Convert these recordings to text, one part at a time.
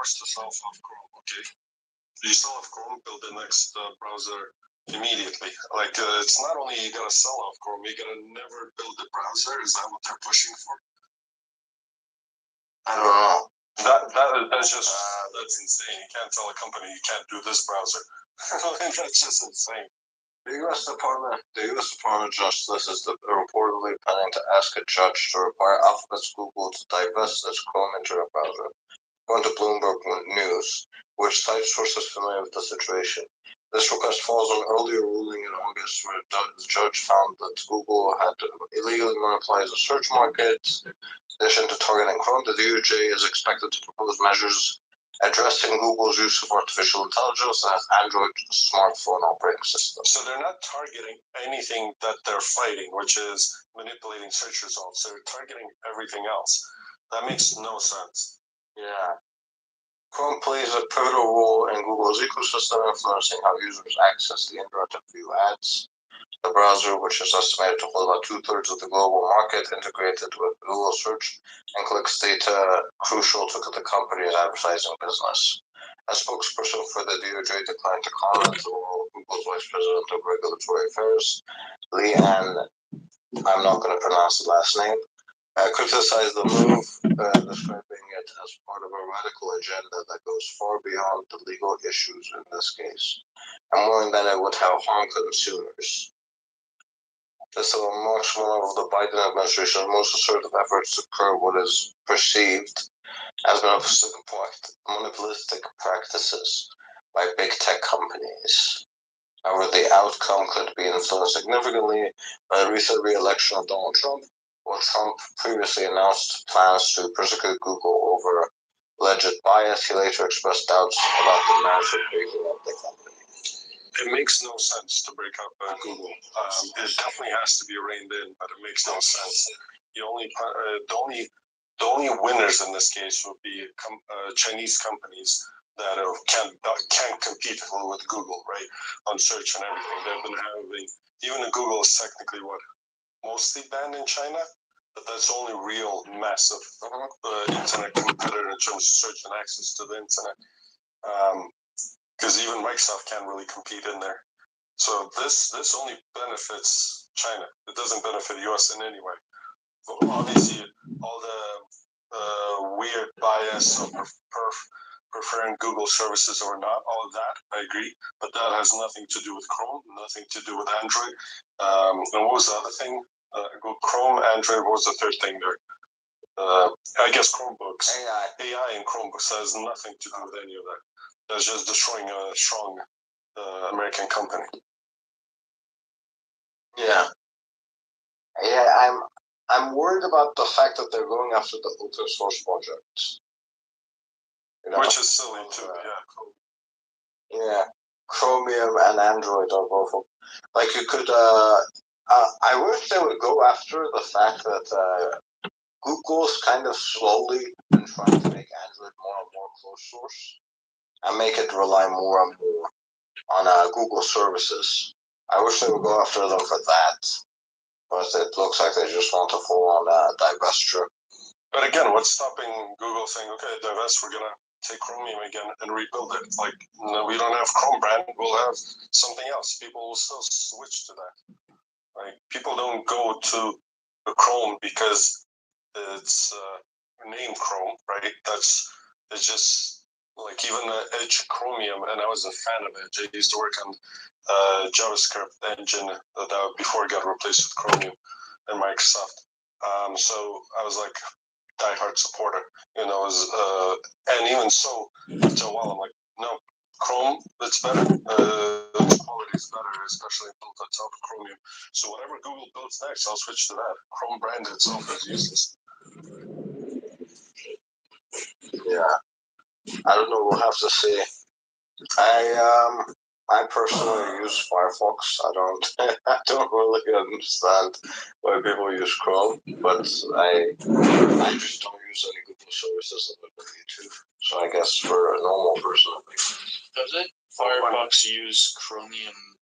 forced to sell off Chrome, okay? You sell off Chrome, build the next browser immediately. Like, it's not only you gotta sell off Chrome, you gotta never build the browser. Is that what they're pushing for? I don't know. That's just that's insane. You can't tell a company you can't do this browser. That's just insane. The U.S. Department of Justice is reportedly planning to ask a judge to require Alphabet's Google to divest its Chrome internet browser, according to Bloomberg News, which cites sources familiar with the situation. This request follows an earlier ruling in August where the judge found that Google had illegally monopolized the search market. In addition to targeting Chrome, the DOJ is expected to propose measures addressing Google's use of artificial intelligence as Android smartphone operating system. So they're not targeting anything that they're fighting, which is manipulating search results. They're targeting everything else. That makes no sense. Yeah. Chrome plays a pivotal role in Google's ecosystem, influencing how users access the internet and view ads. The browser, which is estimated to hold about 2/3 of the global market, integrated with Google Search and clicks data crucial to the company's advertising business. A spokesperson for the DOJ declined to comment, while Google's Vice President of Regulatory Affairs, Leanne, I'm not going to pronounce the last name, criticized the move, describing it as part of a radical agenda that goes far beyond the legal issues in this case, and warning that it would have harmed consumers. This marks one of the Biden administration's most assertive efforts to curb what is perceived as monopolistic practices by big tech companies. However, the outcome could be influenced significantly by the recent re-election of Donald Trump, while Trump previously announced plans to persecute Google over alleged bias. He later expressed doubts about the merits of breaking up the company. It makes no sense to break up Google. It definitely has to be reined in, but it makes no sense. The only winners in this case would be Chinese companies that can't compete with Google, right, on search and everything. They've been having, even Google is technically mostly banned in China, but that's the only real massive internet competitor in terms of search and access to the internet. Because even Microsoft can't really compete in there. So this only benefits China. It doesn't benefit the US in any way. But obviously, all the weird bias of preferring Google services or not, all of that, I agree. But that has nothing to do with Chrome, nothing to do with Android. And what was the other thing? Chrome, Android, what was the third thing there? I guess Chromebooks. AI and Chromebooks has nothing to do with any of that. That's just destroying a strong American company. Yeah, I'm worried about the fact that they're going after the open source projects. Which is silly too. Yeah, Chromium and Android are both. Like you could. I wish they would go after the fact that Google's kind of slowly been trying to make Android more and more closed source, and make it rely more and more on Google services. I wish they would go after them for that, but it looks like they just want to full on divestiture. But again, what's stopping Google saying, okay, divest, we're going to take Chromium again and rebuild it? Like, no, we don't have Chrome brand, we'll have something else. People will still switch to that. Like, people don't go to the Chrome because it's named Chrome, right? It's just like even Edge Chromium, and I was a fan of Edge. I used to work on JavaScript engine that before it got replaced with Chromium and Microsoft. So I was like diehard supporter, and even so, after a while, I'm like, no, Chrome, it's better. Its quality is better, especially built on top of Chromium. So whatever Google builds next, I'll switch to that. Chrome brand itself is useless. Yeah, I don't know. We'll have to see. I personally use Firefox. I don't really understand why people use Chrome, but I just don't use any Google services other than YouTube. So I guess for a normal person, does it Firefox use Chromium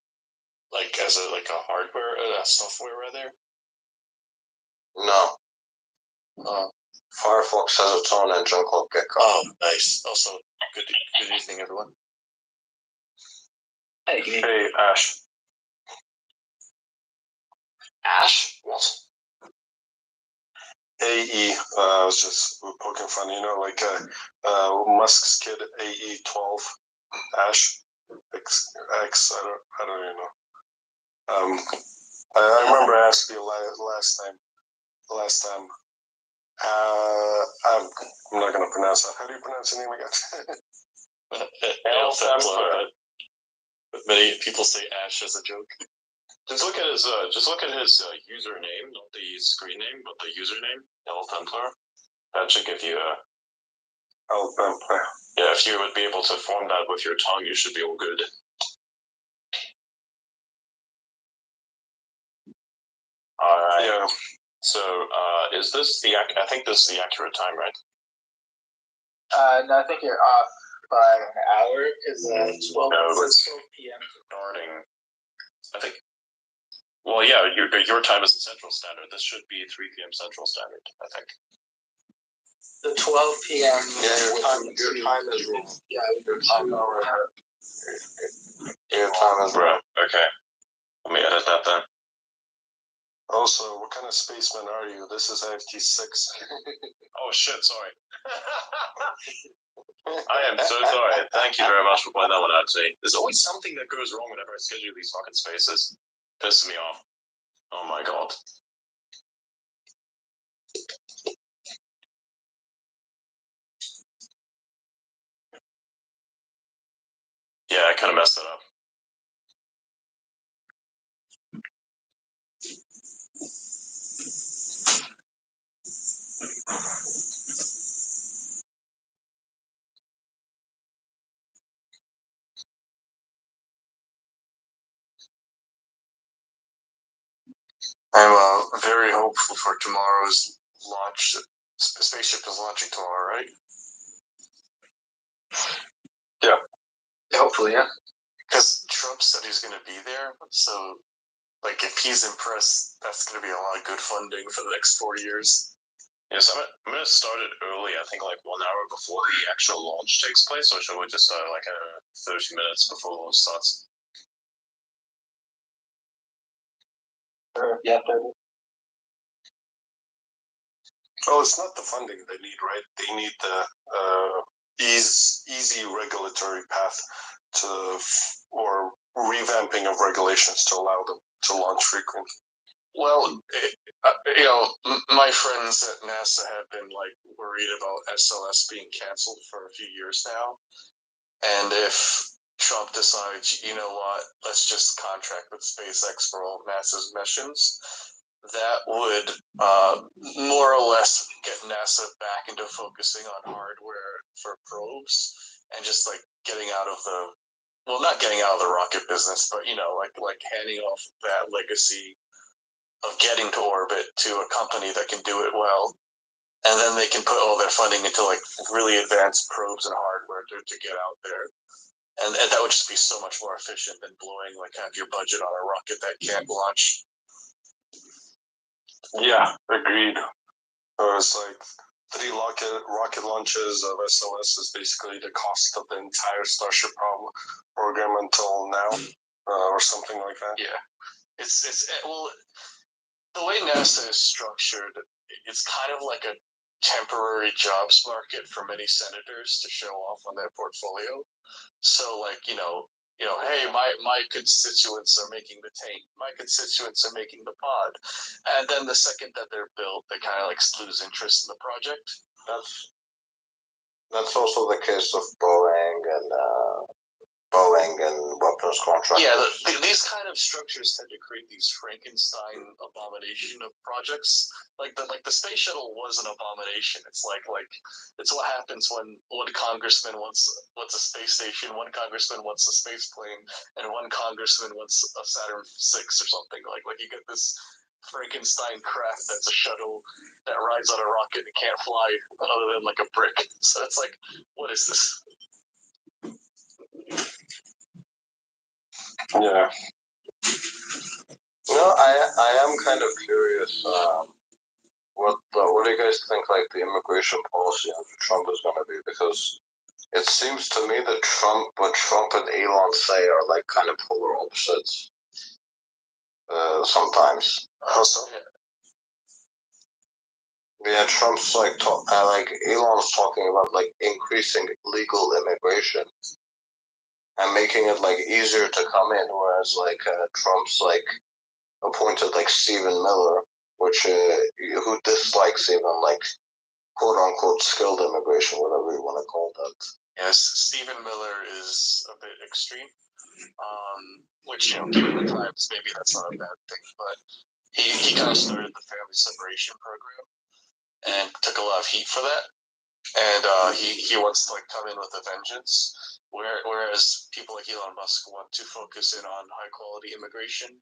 like as a hardware, software rather? No. Firefox has its own engine called Gecko. Oh, nice. Also, Good evening, everyone. Hey, Ash. Ash? What? AE. I was just poking fun. You know, like Musk's kid, AE12. Ash. X. I don't even know. I remember asking you last time. I'm not gonna pronounce that. How do you pronounce your name again? But many people say Ash as a joke. Just look at his username, not the screen name, but the username, El Templar. That should give you a. El Templar. Yeah, if you would be able to form that with your tongue, you should be all good. All right. Yeah. So, is this the? I think this is the accurate time, right? No, I think you're off by an hour. Is 12? No, It says 12 p.m. Starting. I think. Well, yeah, your time is the Central Standard. This should be 3 p.m. Central Standard, I think. The 12 p.m. Your time is wrong. Yeah, Your time is Bro, okay. Let me edit that then. Also, what kind of spaceman are you? This is IFT6. Oh shit, sorry. I am so sorry. Thank you very much for pointing that one out to me. There's always something that goes wrong whenever I schedule these fucking spaces. Pisses me off. Oh my god. Yeah, I kind of messed that up. I'm very hopeful for tomorrow's launch. Spaceship is launching tomorrow, right? Yeah. Hopefully, yeah. Because Trump said he's going to be there, so like if he's impressed, that's going to be a lot of good funding for the next 4 years. Yes, I'm going to start it early. I think like 1 hour before the actual launch takes place, or should we just start like 30 minutes before the launch starts? Yeah, 30. Well, it's not the funding they need, right? They need the easy regulatory path or revamping of regulations to allow them to launch frequently. Well, my friends at NASA have been like worried about SLS being canceled for a few years now, and if Trump decides, you know what, let's just contract with SpaceX for all of NASA's missions, that would more or less get NASA back into focusing on hardware for probes and just like getting out of the, well, not getting out of the rocket business, but like handing off that legacy of getting to orbit to a company that can do it well, and then they can put all their funding into like really advanced probes and hardware to get out there. And that would just be so much more efficient than blowing like half your budget on a rocket that can't launch. Yeah, agreed. It's like 3 rocket launches of SLS is basically the cost of the entire Starship program until now, or something like that. Yeah, it's well, the way NASA is structured, it's kind of like a temporary jobs market for many senators to show off on their portfolio. So like, hey, my constituents are making the tank, my constituents are making the pod. And then the second that they're built, they kind of like lose interest in the project. That's also the case of Boeing and weapons contractors. Yeah, these kind of structures tend to create these Frankenstein abomination of projects. Like the space shuttle was an abomination. It's like it's what happens when one congressman wants a space station, one congressman wants a space plane, and one congressman wants a Saturn VI or something. Like you get this Frankenstein craft that's a shuttle that rides on a rocket and can't fly other than like a brick. So it's like, what is this? Yeah. I am kind of curious. What do you guys think? Like the immigration policy of Trump is going to be, because It seems to me that what Trump and Elon say are like kind of polar opposites. Sometimes. How so? Yeah, Trump's like like Elon's talking about like increasing legal immigration and making it like easier to come in, whereas like Trump's like appointed like Stephen Miller, which who dislikes even like quote unquote skilled immigration, whatever you want to call that. Yes, Stephen Miller is a bit extreme. Which, given the times, maybe that's not a bad thing. But he kind of started the family separation program and took a lot of heat for that. And he wants to like come in with a vengeance. Whereas people like Elon Musk want to focus in on high quality immigration.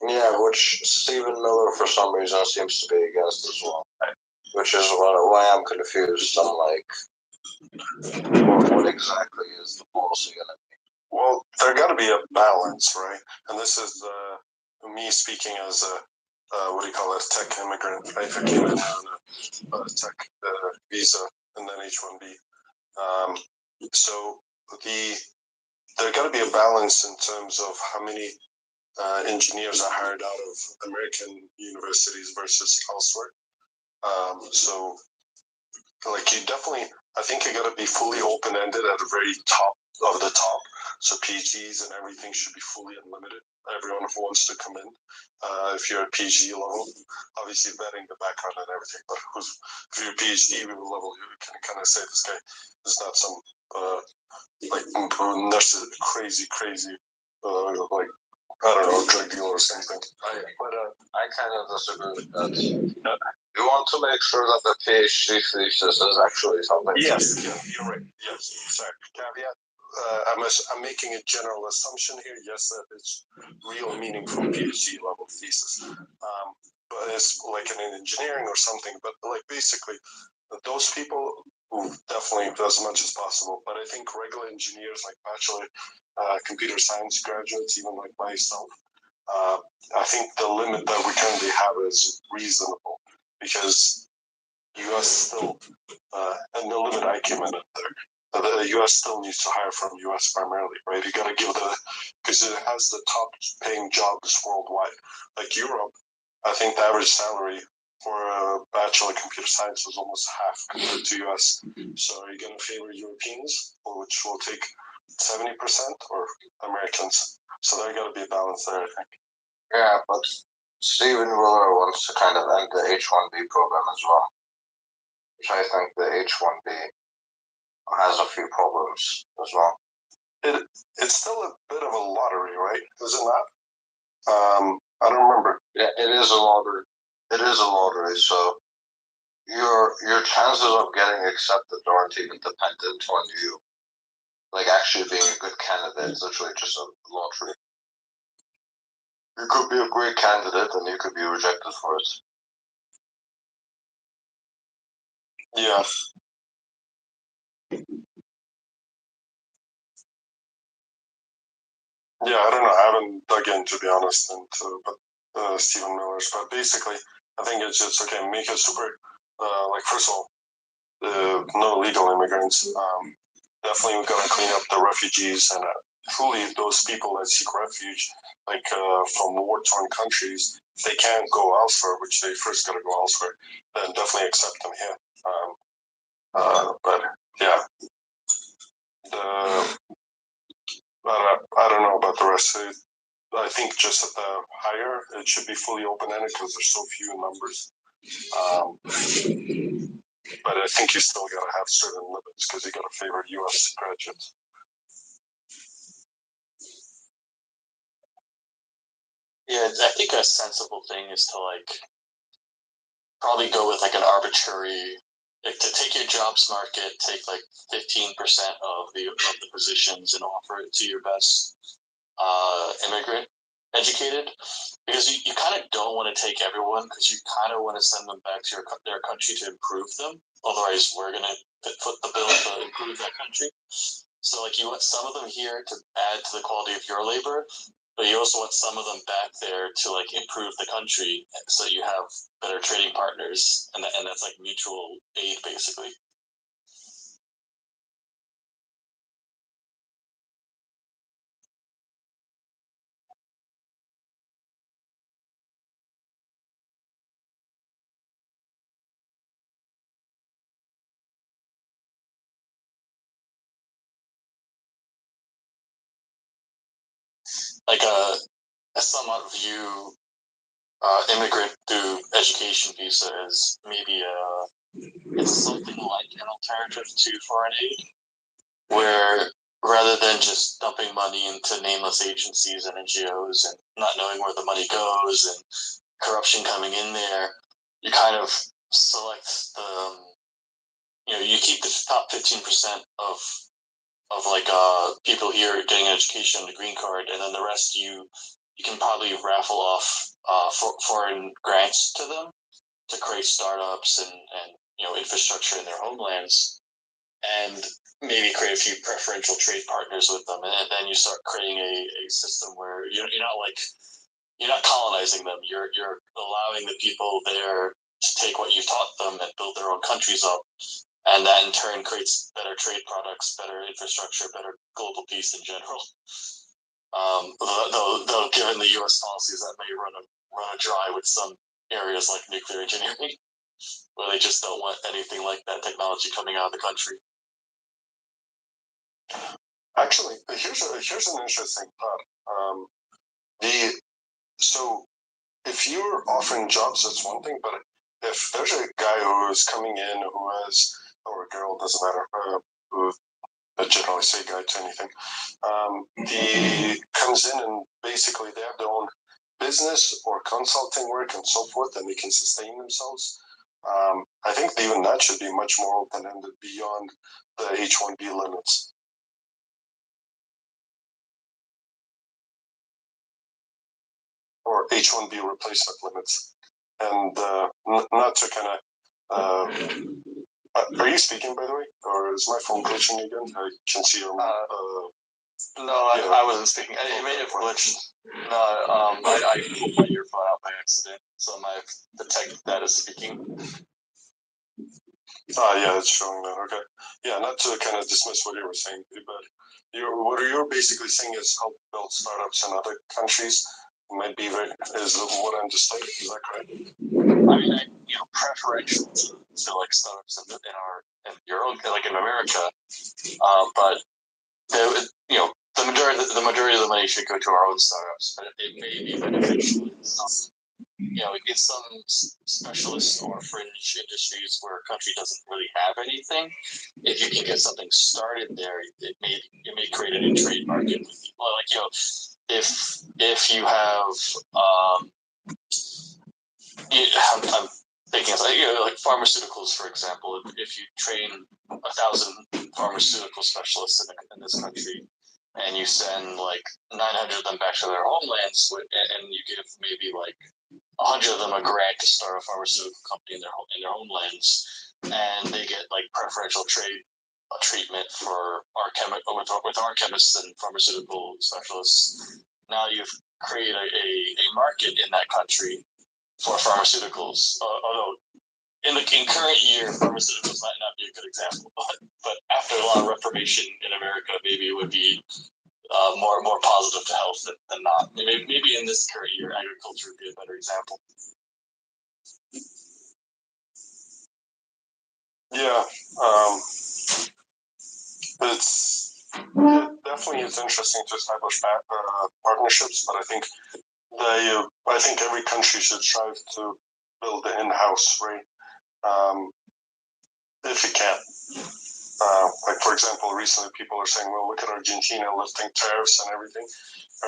Yeah, which Stephen Miller for some reason seems to be against as well. Which is why I'm confused. I'm like, what exactly is the policy going to be? Well, there got to be a balance, right? And this is me speaking as a what do you call it, tech immigrant. Right? I came in on a tech visa and then H-1B. So there got to be a balance in terms of how many engineers are hired out of American universities versus elsewhere. So, like, you definitely, I think you got to be fully open-ended at the very top of the top. So PhDs and everything should be fully unlimited. Everyone who wants to come in, if you're at PhD level, obviously vetting the background and everything. But if you're a PhD level, you can kind of say this guy is not some like crazy, like I don't know, drug dealer or something. But I kind of disagree with that. You want to make sure that the PhD thesis is actually something. Yes, yeah, you're right. Yes, sorry. Caveat. I'm making a general assumption here. Yes, that it's real meaningful PhD level thesis. But it's like in engineering or something. But like basically, those people who definitely as much as possible. But I think regular engineers like bachelor computer science graduates, even like myself, I think the limit that we currently have is reasonable because U.S. still, and the limit I came in at there. The U.S. still needs to hire from U.S. primarily, right? You got to give because it has the top paying jobs worldwide. Like Europe, I think the average salary for a bachelor of computer science is almost half compared to U.S. So are you going to favor Europeans, which will take 70%, or Americans? So there got to be a balance there, I think. Yeah, but Stephen Miller wants to kind of end the H-1B program as well, which I think the H-1B has a few problems as well. It's still a bit of a lottery, right? Is it not? I don't remember. Yeah, it is a lottery. It is a lottery. So your chances of getting accepted aren't even dependent on you, like actually being a good candidate. It's literally just a lottery. You could be a great candidate and you could be rejected for it. Yeah. Yeah, I don't know. I haven't dug in, to be honest, into Stephen Miller's. But basically, I think it's just okay. Make it super. Like first of all, no illegal immigrants. Definitely, we've got to clean up the refugees and truly those people that seek refuge, like from war-torn countries. If they can't go elsewhere, which they first got to go elsewhere, then definitely accept them here. But yeah, I don't know about the rest of it. I think just at the higher, it should be fully open-ended because there's so few in numbers. But I think you still got to have certain limits because you got to favor U.S. graduates. Yeah, I think a sensible thing is to like probably go with like an arbitrary, like to take your jobs market, take like 15% of the positions and offer it to your best immigrant educated, because you kind of don't want to take everyone because you kind of want to send them back to their country to improve them. Otherwise, we're gonna foot the bill to improve that country. So like you want some of them here to add to the quality of your labor, but you also want some of them back there to like improve the country so that you have better trading partners, and that's like mutual aid basically. like I somewhat view immigrant through education visa as maybe it's something like an alternative to foreign aid, where rather than just dumping money into nameless agencies and NGOs and not knowing where the money goes and corruption coming in there, you kind of select the, you keep the top 15% of like people here getting an education, the green card, and then the rest you can probably raffle off foreign grants to them to create startups and infrastructure in their homelands, and maybe create a few preferential trade partners with them, and then you start creating a system where you're not colonizing them. You're allowing the people there to take what you've taught them and build their own countries up, and that in turn creates better trade products, better infrastructure, better global peace in general. Though given the U.S. policies, that may run a dry with some areas like nuclear engineering, where they just don't want anything like that technology coming out of the country. Actually, here's an interesting thought. So if you're offering jobs, that's one thing, but if there's a guy who is coming in who has, or a girl, doesn't matter, who I generally say guy to anything, he comes in and basically they have their own business or consulting work and so forth, and they can sustain themselves. I think even that should be much more open-ended beyond the H-1B limits. Or H-1B replacement limits. And not to kind of... are you speaking, by the way? Or is my phone glitching again? I can see your... No, I wasn't speaking. It may have glitched. No, I pulled my earphone out by accident, so I detected that as speaking. Yeah, it's showing that. Okay. Yeah, not to kind of dismiss what you were saying, but what you're basically saying is help build startups in other countries. Might be is what I'm just thinking. Is that correct? I mean, preferential to like startups in Europe, like in America, but the majority of the money should go to our own startups, but it may be beneficial in some specialist or fringe industries where a country doesn't really have anything. If you can get something started there, it may create a new trade market with people. Like if you have I'm thinking of like pharmaceuticals, for example. If you train 1,000 pharmaceutical specialists in this country, and you send like 900 of them back to their homelands, and you give maybe like 100 of them a grant to start a pharmaceutical company in their homelands, and they get like preferential trade treatment for with our chemists and pharmaceutical specialists. Now you've created a market in that country for pharmaceuticals. Although in current year, pharmaceuticals might not be a good example, but after a lot of reformation in America, maybe it would be more positive to health than not. Maybe in this current year, agriculture would be a better example. Yeah, it definitely is interesting to establish partnerships, but I think every country should strive to build the in-house, right? If you can. Like, for example, recently people are saying, well, look at Argentina lifting tariffs and everything.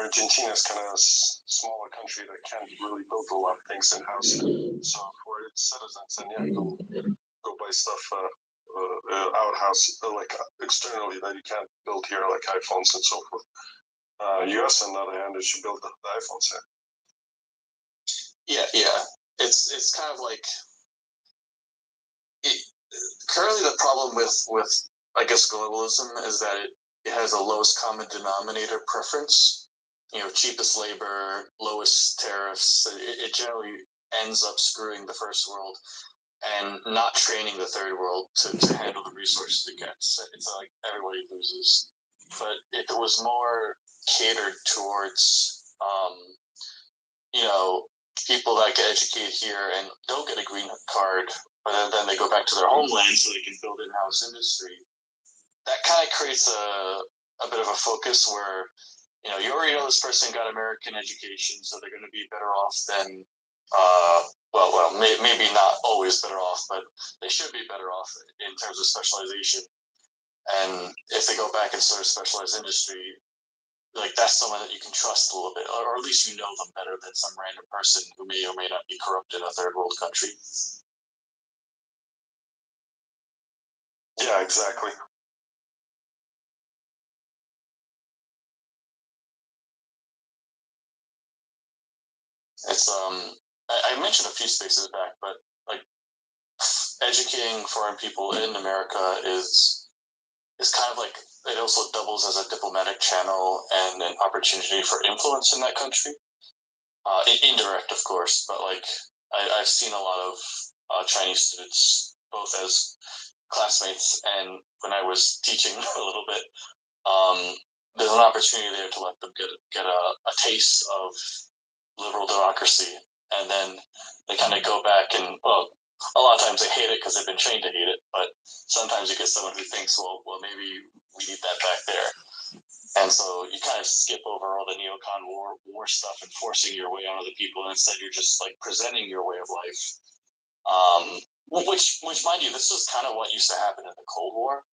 Argentina is kind of a smaller country that can't really build a lot of things in-house. So for its citizens, and go buy stuff outhouse, like externally that you can't build here, like iPhones and so forth. US, on the other hand, they should build the iPhones here. Yeah. It's kind of like currently the problem with I guess globalism is that it has a lowest common denominator preference. Cheapest labor, lowest tariffs. It generally ends up screwing the first world and not training the third world to handle the resources it gets. It's like everybody loses. But if it was more catered towards people that get educated here and don't get a green card, but then they go back to their homeland so they can build in-house industry, that kind of creates a bit of a focus where you already know this person got American education, so they're going to be better off than, maybe not always better off, but they should be better off in terms of specialization. And if they go back and start a specialized industry, like that's someone that you can trust a little bit, or at least you know them better than some random person who may or may not be corrupt in a third world country. Yeah, exactly. It's I mentioned a few spaces back, but like educating foreign people in America is kind of like it also doubles as a diplomatic channel and an opportunity for influence in that country. Indirect, of course, but like I've seen a lot of Chinese students, both as classmates and when I was teaching a little bit. There's an opportunity there to let them get a taste of liberal democracy, and then they kind of go back and a lot of times they hate it because they've been trained to hate it, but sometimes you get someone who thinks, well, maybe we need that back there. And so you kind of skip over all the neocon war stuff and forcing your way on other people, and instead you're just like presenting your way of life. Which, mind you, this was kind of what used to happen in the Cold War,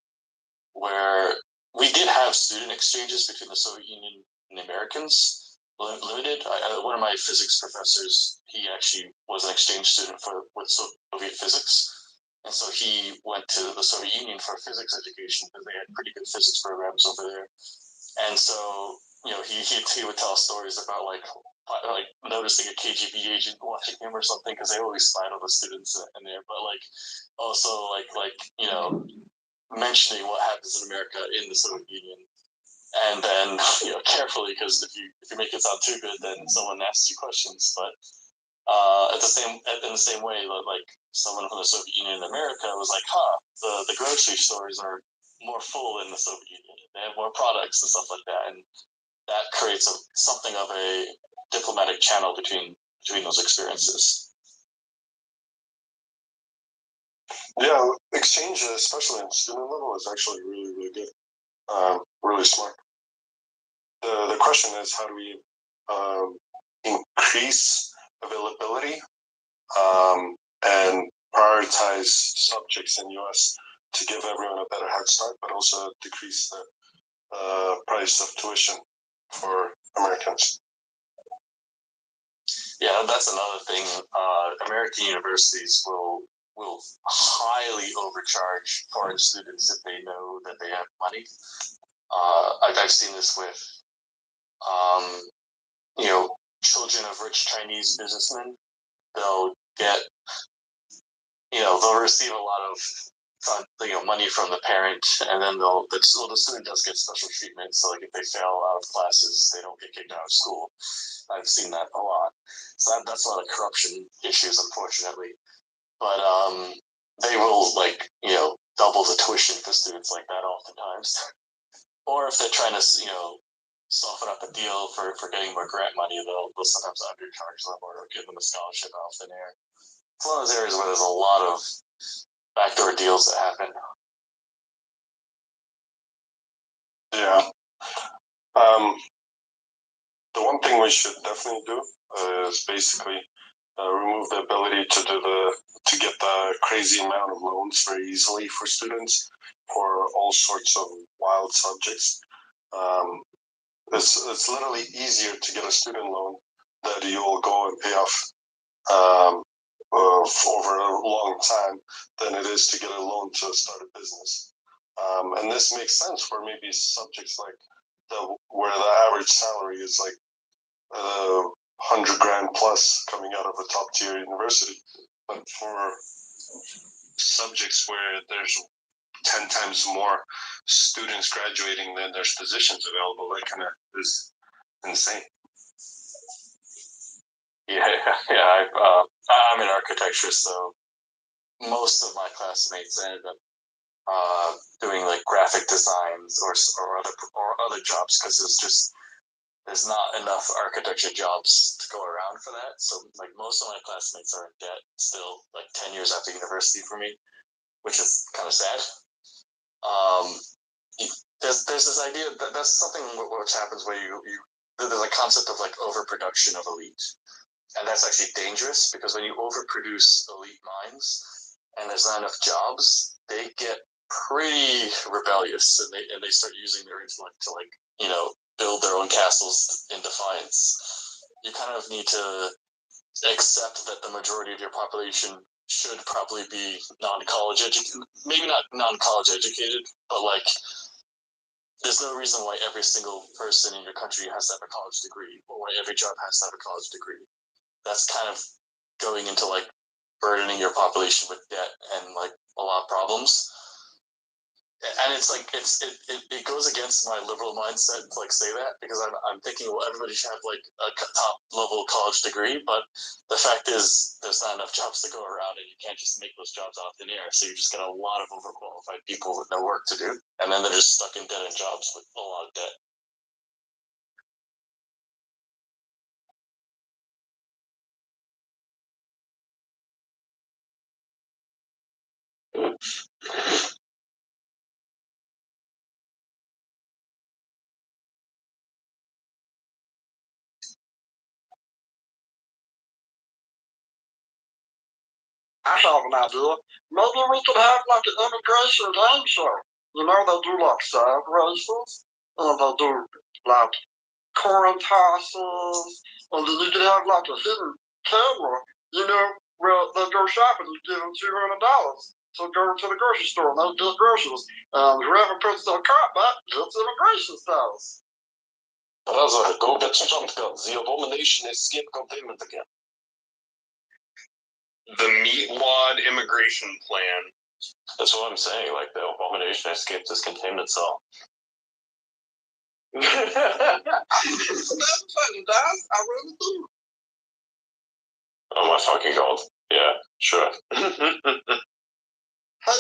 where we did have student exchanges between the Soviet Union and the Americans, limited. One of my physics professors, he actually was an exchange student with Soviet physics. And so he went to the Soviet Union for physics education because they had pretty good physics programs over there. And so, he would tell stories about like noticing a KGB agent watching him or something, because they always spied on the students in there. But like also mentioning what happens in America in the Soviet Union, and then carefully, because if you make it sound too good, then someone asks you questions. But in the same way, like someone from the Soviet Union in America was like, the grocery stores are more full in the Soviet Union. They have more products and stuff like that, and that creates something of a diplomatic channel between those experiences. Yeah, exchange, especially on student level, is actually really, really good. Really smart. The question is, how do we increase availability and prioritize subjects in US to give everyone a better head start, but also decrease the price of tuition for Americans? Yeah, that's another thing. American universities will highly overcharge foreign students if they know that they have money. I've seen this with, children of rich Chinese businessmen. They'll get, they'll receive a lot of money from the parent, and then the student does get special treatment. So like if they fail out of classes, they don't get kicked out of school. I've seen that a lot. So that's a lot of corruption issues, unfortunately. But they will double the tuition for students like that oftentimes. Or if they're trying to soften up a deal for getting more grant money, they'll sometimes undercharge them or give them a scholarship out of thin air. It's one of those areas where there's a lot of backdoor deals that happen. Yeah. The one thing we should definitely do is basically remove the ability to get the crazy amount of loans very easily for students for all sorts of wild subjects. It's literally easier to get a student loan that you'll go and pay off over a long time than it is to get a loan to start a business. And this makes sense for maybe subjects like where the average salary is like 100 grand plus coming out of a top tier university. But for subjects where there's 10 times more students graduating than there's positions available, that kind of is insane. Yeah. I'm in architecture, so most of my classmates ended up doing like graphic designs or other jobs, because there's not enough architecture jobs to go around for that. So like most of my classmates are in debt still, like 10 years after university for me, which is kind of sad. there's this idea that that's something which happens where there's a concept of like overproduction of elite, and that's actually dangerous because when you overproduce elite minds and there's not enough jobs, they get pretty rebellious and they start using their intellect to like build their own castles in defiance. You kind of need to accept that the majority of your population should probably be non-college educated, maybe not non-college educated, but like there's no reason why every single person in your country has to have a college degree or why every job has to have a college degree. That's kind of going into like burdening your population with debt and like a lot of problems. And it's like it goes against my liberal mindset to like say that because I'm thinking well everybody should have like a top level college degree, but the fact is there's not enough jobs to go around and you can't just make those jobs out of thin air. So you just get a lot of overqualified people with no work to do, and then they're just stuck in dead end jobs with a lot of debt. I have an idea. Maybe we could have like an immigration game show. You know, they do like side races, and they do like coin tosses, and then you could have like a hidden camera, where they go shopping, you give them $200 to go to the grocery store and they get groceries. And whoever puts their cart back gets immigration status. Brother, go get your jump guns. The abomination escape containment again. The meat-wad immigration plan. That's what I'm saying. Like the abomination escaped his containment cell. That's funny, guys. I really do. Oh my fucking god. Yeah, sure. Hey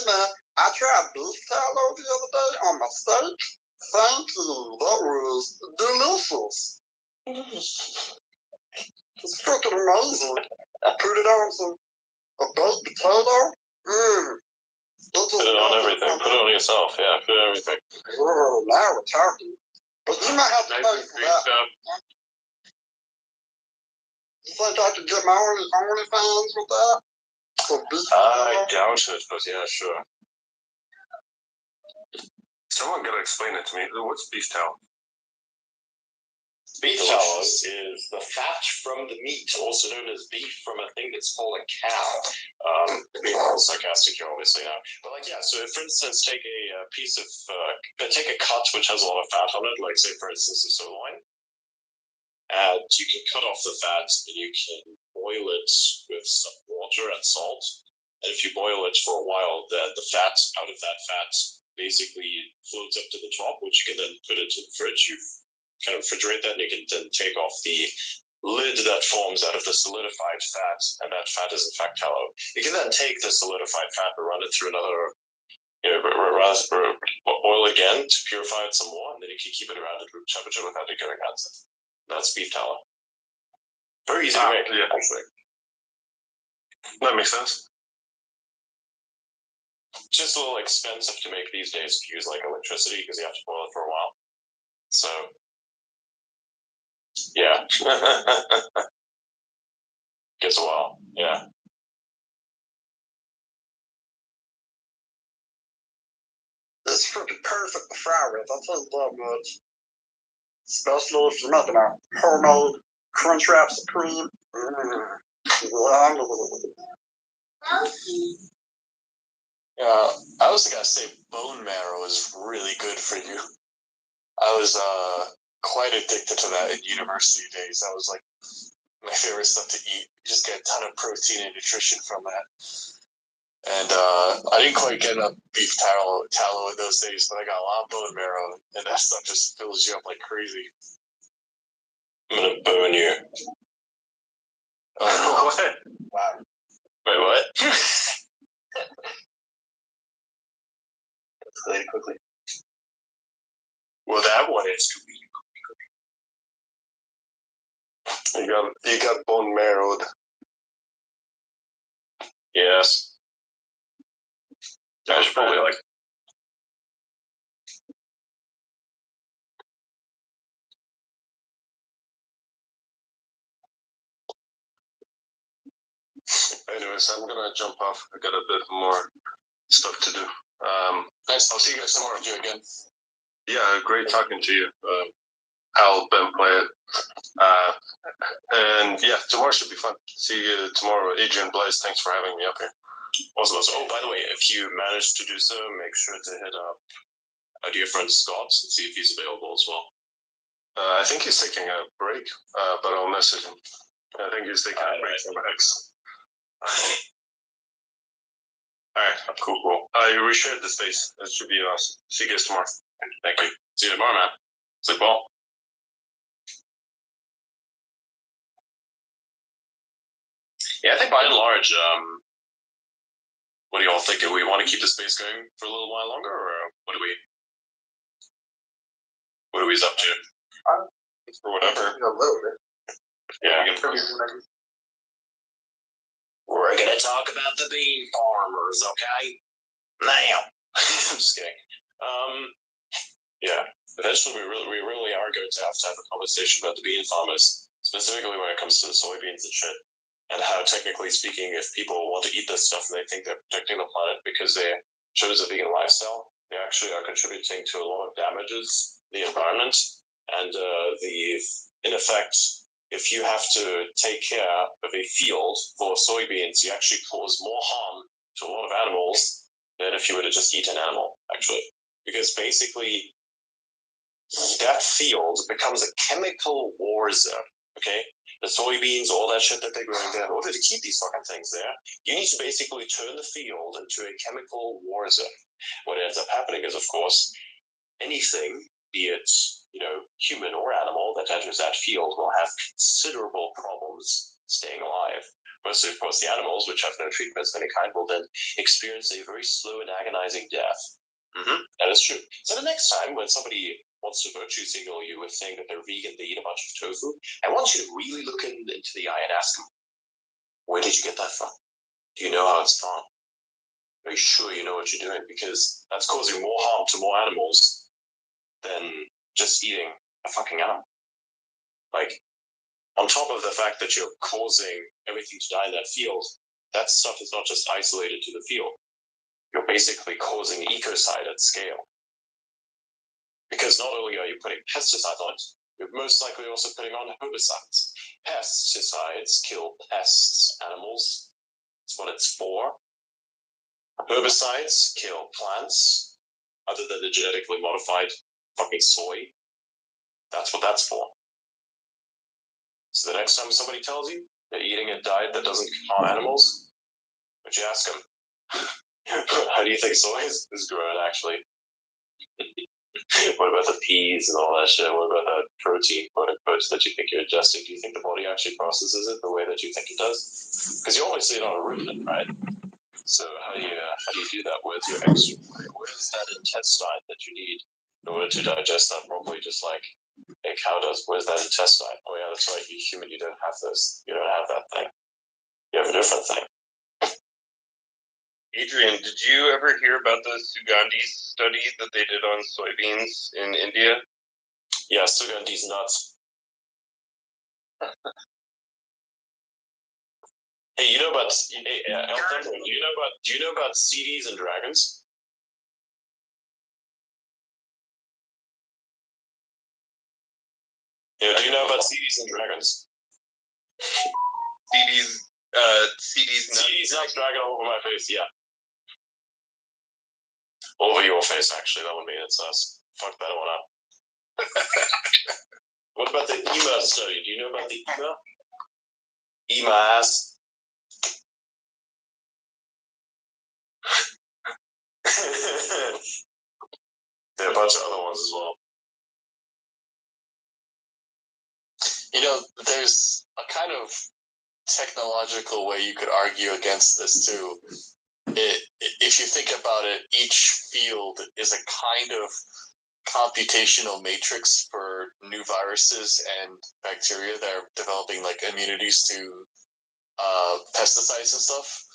man, I tried beef tallow the other day on my steak. Thank you. That was delicious. It's freaking amazing. I put it on a baked potato. Put it on everything. Put it on yourself. Yeah, put it on everything. Oh, now we're talking. But you might have to pay for that. You think I could get my OnlyFans with that? I doubt it, but yeah, sure. Someone gotta explain it to me. What's beef tallow? Beef tallow is the fat from the meat, also known as beef from a thing that's called a cow. Being a little sarcastic here, obviously now, but like yeah. So, for instance, take a piece of take a cut which has a lot of fat on it, like say for instance a sirloin, and you can cut off the fat and you can boil it with some water and salt. And if you boil it for a while, then the fat out of that fat basically floats up to the top, which you can then put it in the fridge. You kind of refrigerate that, and you can then take off the lid that forms out of the solidified fat, and that fat is in fact tallow. You can then take the solidified fat and run it through another, oil again to purify it some more, and then you can keep it around at room temperature without it going rancid. That's beef tallow. Very easy to make. Yeah, actually. That makes sense. Just a little expensive to make these days if you use like electricity because you have to boil it for a while. So, yeah. Gets a while, yeah. It's freaking perfect to fry with, I'll tell you that much. Especially if you're making a homemade Crunchwrap Supreme. Yeah, I was gonna say bone marrow is really good for you. I was quite addicted to that in university days. That was like my favorite stuff to eat. You just get a ton of protein and nutrition from that. And I didn't quite get enough beef tallow in those days, but I got a lot of bone marrow, and that stuff just fills you up like crazy. I'm gonna bone you. What? Wow. Wait, what? Escalated quickly. Well, that one is too weak. You got bone marrowed. Yes. I should probably like Anyways, I'm gonna jump off. I got a bit more stuff to do. Nice. I'll see you guys tomorrow. Do again. Yeah, great talking to you. Al, Ben, Play and yeah, tomorrow should be fun. See you tomorrow. Adrian Blaise, thanks for having me up here. Awesome. Oh, by the way, if you manage to do so, make sure to hit up our dear friend Scott and see if he's available as well. I think he's taking a break, but I'll message him. I think he's taking a break from X. Alright, cool. I reshared the space. That should be awesome. See you guys tomorrow. Thank you. See you tomorrow, man. Sleep well. Yeah, I think by and large, what do y'all think? Do we want to keep the space going for a little while longer, or what are we up to? Or whatever. A little bit. Yeah. We're gonna talk about the bean farmers, okay? Now. I'm just kidding. Yeah. Eventually, we really are going to have a conversation about the bean farmers, specifically when it comes to the soybeans and shit. And how, technically speaking, if people want to eat this stuff and they think they're protecting the planet because they chose a vegan lifestyle, they actually are contributing to a lot of damages in the environment. And in effect, if you have to take care of a field full of soybeans, you actually cause more harm to a lot of animals than if you were to just eat an animal, actually. Because basically, that field becomes a chemical war zone, okay? The soybeans, all that shit that they're growing there, in order to keep these fucking things there, you need to basically turn the field into a chemical war zone. What ends up happening is, of course, anything, be it, human or animal that enters that field will have considerable problems staying alive. Mostly, of course, the animals, which have no treatments of any kind, will then experience a very slow and agonizing death. That is true. So the next time when somebody wants to virtue signal you with saying that they're vegan, they eat a bunch of tofu, I want you to really look into the eye and ask them, where did you get that from? Do you know how it's farmed? Are you sure you know what you're doing? Because that's causing more harm to more animals than just eating a fucking animal. Like, on top of the fact that you're causing everything to die in that field, that stuff is not just isolated to the field. You're basically causing ecocide at scale. Because not only are you putting pesticides on it, you're most likely also putting on herbicides. Pesticides kill pests, animals. That's what it's for. Herbicides kill plants, other than the genetically modified fucking soy. That's what that's for. So the next time somebody tells you they're eating a diet that doesn't harm animals, would you ask them, how do you think soy is grown, actually? What about the peas and all that shit? What about that protein, quote unquote, that you think you're ingesting? Do you think the body actually processes it the way that you think it does? Because you always see it on a rumen, right? So how do you do that with your extra? Where's that intestine that you need in order to digest that properly? Just like a cow does. Where's that intestine? Oh yeah, that's right. You human, you don't have this. You don't have that thing. You have a different thing. Adrian, did you ever hear about the Sugandhi's study that they did on soybeans in India? Yeah, Sugandhi's nuts. Hey, you know about Elton? Do you know about CDs and dragons? Yeah, do you know about CDs and dragons? CD's nuts, dragon over my face, yeah. Over your face, actually. That would mean it's us. Fuck that one up. What about the EMA study? Do you know about the EMA? EMA's. There are a bunch of other ones as well. There's a kind of technological way you could argue against this too. If you think about it, each field is a kind of computational matrix for new viruses and bacteria that are developing like immunities to pesticides and stuff.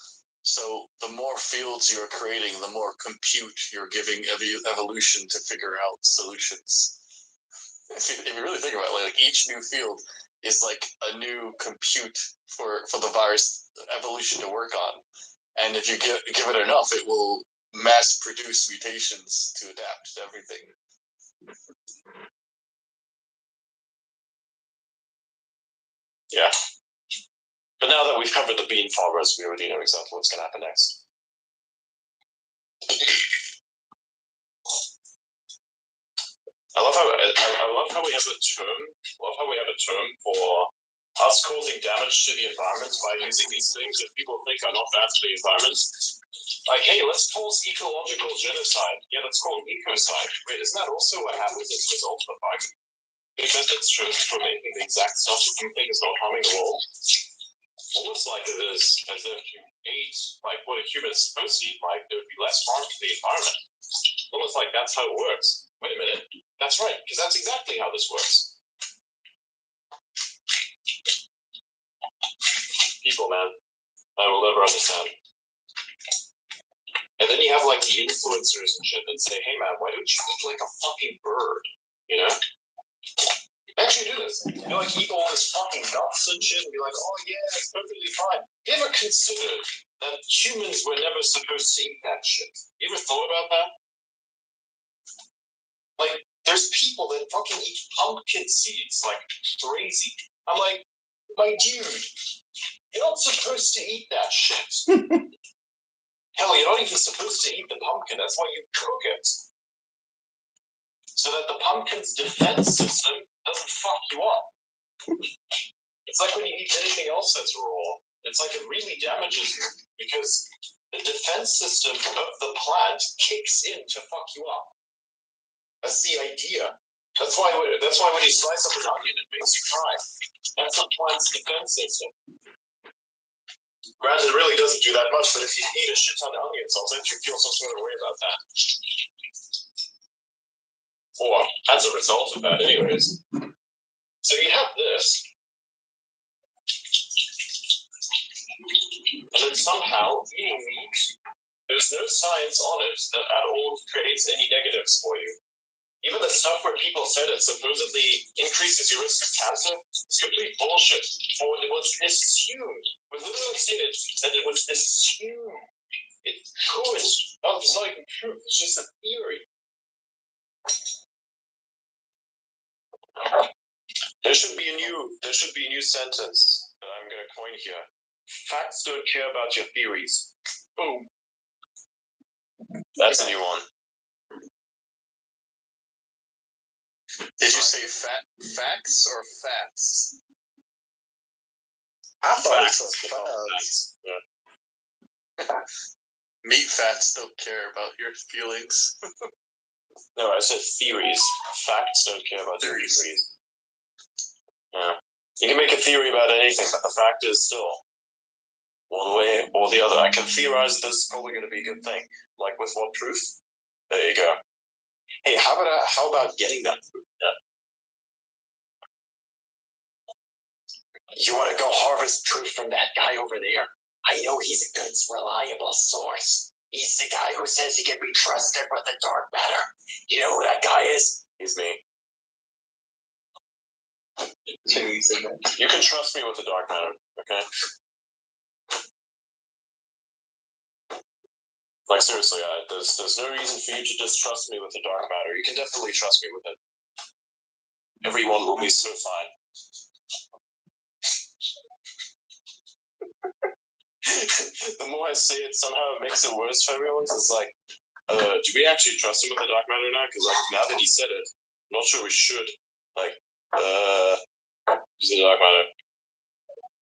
So the more fields you're creating, the more compute you're giving evolution to figure out solutions. If you really think about it, like each new field is like a new compute for the virus evolution to work on. And if you give it enough, it will mass produce mutations to adapt to everything. Yeah. But now that we've covered the bean farmers, we already know exactly what's going to happen next. I love how we have a term. Love how we have a term for us causing damage to the environment by using these things that people think are not bad for the environment. Like, hey, let's cause ecological genocide. Yeah, that's called ecocide. Wait, isn't that also what happens as a result of the bug? Because it's just for making the exact stuff that you think is not harming the world. Almost like it is as if you ate like what a human is supposed to eat, like there would be less harm to the environment. Almost like that's how it works. Wait a minute. That's right, because that's exactly how this works. People, man, I will never understand. And then you have like the influencers and shit that say, hey man, why don't you eat like a fucking bird? You know? Actually do this. You know, like eat all this fucking nuts and shit and be like, oh yeah, it's perfectly fine. You ever considered that humans were never supposed to eat that shit? You ever thought about that? Like, there's people that fucking eat pumpkin seeds like crazy. I'm like, my dude, you're not supposed to eat that shit. Hell, you're not even supposed to eat the pumpkin. That's why you cook it. So that the pumpkin's defense system doesn't fuck you up. It's like when you eat anything else that's raw. It's like it really damages you because the defense system of the plant kicks in to fuck you up. That's the idea. That's why when you slice up an onion, it makes you cry. That's the plant's defense system. Granted, it really doesn't do that much, but if you eat a shit ton of onions, I'll bet you feel some sort of way about that. Or as a result of that, anyways. So you have this. And then somehow, eating meat, there's no science on it that at all creates any negatives for you. Even the stuff where people said it supposedly increases your risk of cancer is complete bullshit. For it was assumed, was literally stated that it was assumed it could outside the truth. It's just a theory. There should be a new sentence that I'm gonna coin here. Facts don't care about your theories. Boom. That's a new one. Did you say facts or fats? I thought Facts. it was facts. Yeah. Meat fats don't care about your feelings. No, I said theories. Facts don't care about theories. Yeah. You can make a theory about anything, but the fact is still one way or the other. I can theorize this is probably going to be a good thing. Like with what proof? There you go. Hey, how about getting that proof? Yeah. You want to go harvest proof from that guy over there? I know he's a good, reliable source. He's the guy who says he can be trusted with the dark matter. You know who that guy is? He's me. You can trust me with the dark matter, okay? Like seriously, there's no reason for you to distrust me with the dark matter. You can definitely trust me with it. Everyone will be so fine. The more I say it, somehow it makes it worse for everyone. It's like, do we actually trust him with the dark matter now? Because like now that he said it, I'm not sure we should. Like, use the dark matter.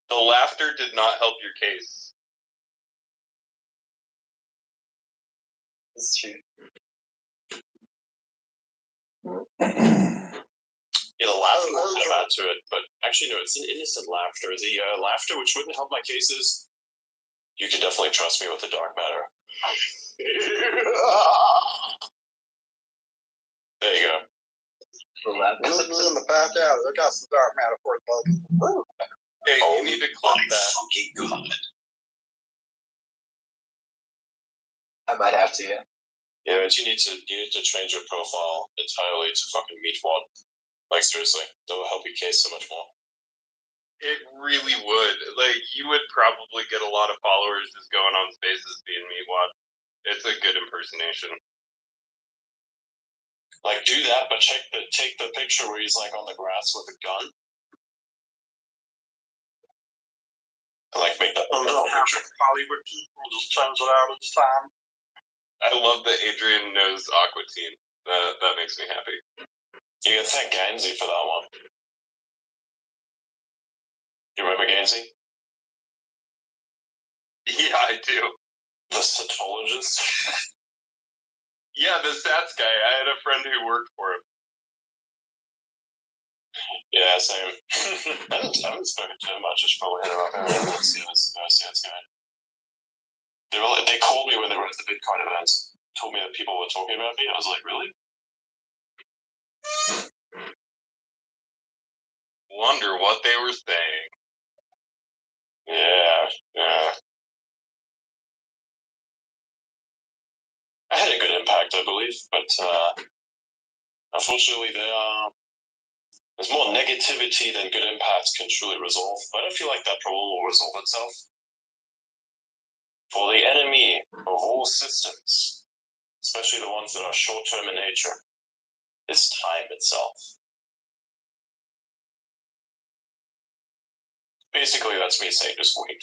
The laughter did not help your case. That's true. Yeah, the laughter will kind of add to it, but actually no, it's an innocent laughter. The laughter which wouldn't help my cases. You can definitely trust me with the dark matter. There you go. In the back out. I got some dark matter for you. Hey, you need to clip that. Fucking God. I might have to, yeah. Yeah, but you need to change your profile entirely to fucking meat one. Like seriously, that will help your case so much more. It really would. Like, you would probably get a lot of followers just going on Spaces being Meatwad. It's a good impersonation. Like, do that, but take the picture where he's like on the grass with a gun. And, like, make that And the they'll have picture. Hollywood people just change it out each time. I love that Adrian knows Aqua Teen. That makes me happy. You can thank Gainsey for that one. You remember Gainsey? Yeah, I do. The cytologist? Yeah, the stats guy. I had a friend who worked for him. Yeah, same. I haven't spoken to him much. I should probably hit him up. I haven't seen this guy. They called me when they were at the Bitcoin events. Told me that people were talking about me. I was like, really? Wonder what they were saying. Yeah. I had a good impact, I believe, but unfortunately, there's more negativity than good impacts can truly resolve. But I feel like that problem will resolve itself. For the enemy of all systems, especially the ones that are short-term in nature, is time itself. Basically, that's me saying just wait.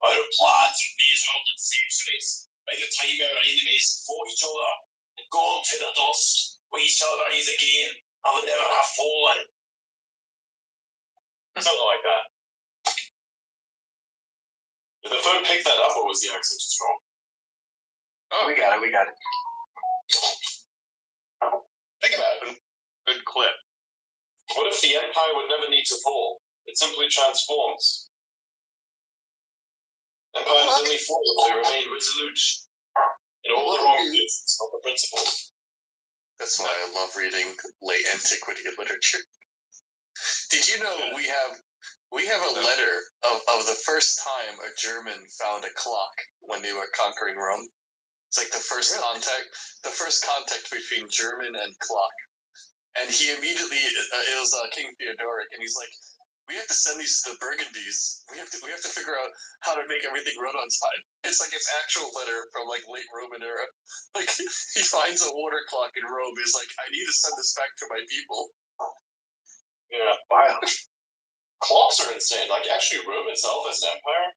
I don't plan to be as old centuries by the time our enemies fought each other and gone to the dust. We shall rise again and will never have fallen. Something like that. Did the phone pick that up, or was the accent just wrong? Oh, We got it. Think about it. good clip. What if the empire would never need to fall? It simply transforms. Empires only fall if they remain resolute in all the wrong reasons, not the principles. That's why I love reading late antiquity literature. Did you know we have a letter of the first time a German found a clock when they were conquering Rome? It's like the first contact between German and clock. And he immediately it was King Theodoric, and he's like, we have to send these to the Burgundies. We have to figure out how to make everything run on time. It's like his actual letter from like late Roman era. Like he finds a water clock in Rome. He's like, I need to send this back to my people. Yeah, wow. Clocks are insane. Like, actually, Rome itself as an empire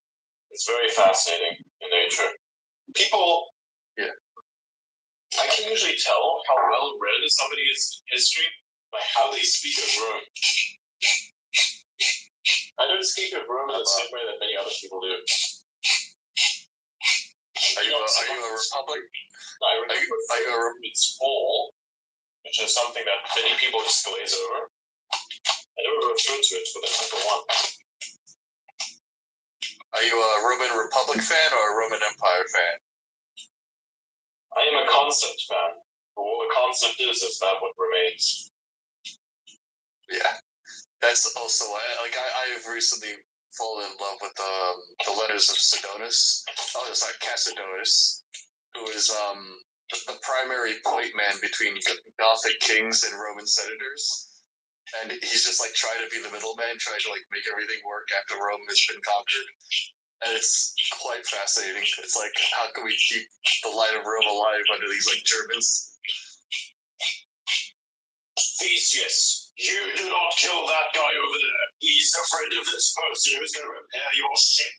is very fascinating in nature. People, yeah, I can usually tell how well read somebody is history by how they speak of Rome. I don't speak of Rome in the same way that many other people do. Are you a republic? I remember Rome's fall, which is something that many people just glaze over. I never referred to it for the number one. Are you a Roman Republic fan or a Roman Empire fan? I am a concept fan. But what the concept is that what remains. Yeah, that's also I've recently fallen in love with the letters of Sidonus. Oh, it's like Cassidonus, who is the primary point man between Gothic kings and Roman senators. And he's just like trying to be the middleman, trying to like make everything work after Rome has been conquered. And it's quite fascinating. It's like, how can we keep the light of Rome alive under these like Germans? Theseus, you do not kill that guy over there. He's a friend of this person who's going to repair your ship.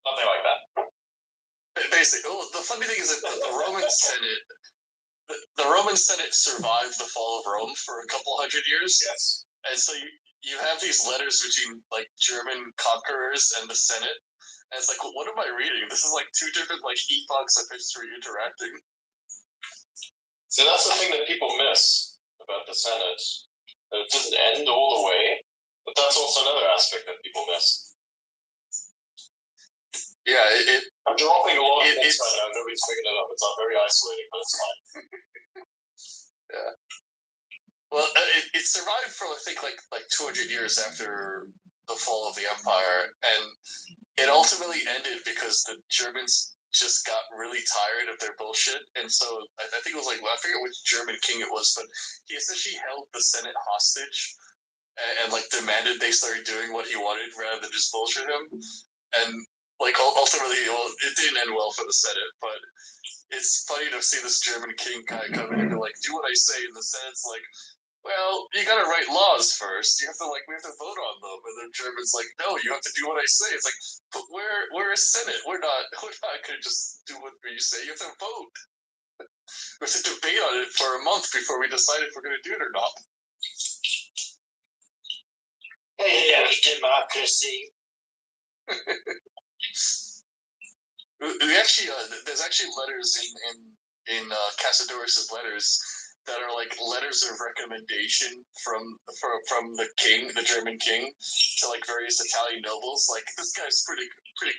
Something like that. Basically, the funny thing is that the Roman Senate survived the fall of Rome for a couple hundred years. Yes. And so you have these letters between like German conquerors and the Senate. And it's like, well, what am I reading? This is like two different like epochs of history interacting. So that's the thing that people miss about the Senate. That it doesn't end all the way, but that's also another aspect that people miss. Yeah, I'm dropping a lot of things right now. Nobody's figured it up. It's not very isolating, but it's fine. Yeah. Well, it survived for I think like 200 years after the fall of the empire, and it ultimately ended because the Germans just got really tired of their bullshit, and so I think it was like I forget which German king it was, but he essentially held the Senate hostage and like demanded they start doing what he wanted rather than just bullshit him. And like ultimately, well, it didn't end well for the Senate, but it's funny to see this German king kind of come in and be like, "Do what I say," and the Senate's like, "Well, you gotta write laws first. You have to we have to vote on them." And the German's like, "No, you have to do what I say." It's like, but we're a Senate. We're not gonna just do what you say. You have to vote. We have to debate on it for a month before we decide if we're gonna do it or not. Hey, democracy. We actually, there's actually letters in Cassiodorus's letters that are like letters of recommendation from the king, the German king, to like various Italian nobles. Like, this guy's pretty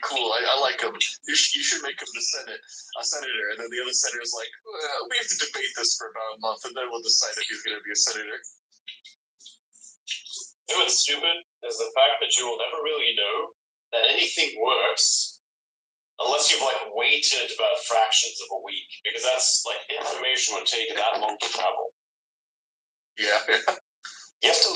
cool. I like him. You should make him a senator. And then the other senator's like, well, we have to debate this for about a month, and then we'll decide if he's going to be a senator. You know what's stupid is the fact that you will never really know that anything works unless you've like waited about fractions of a week, because that's like information would take that long to travel. Yeah. You have to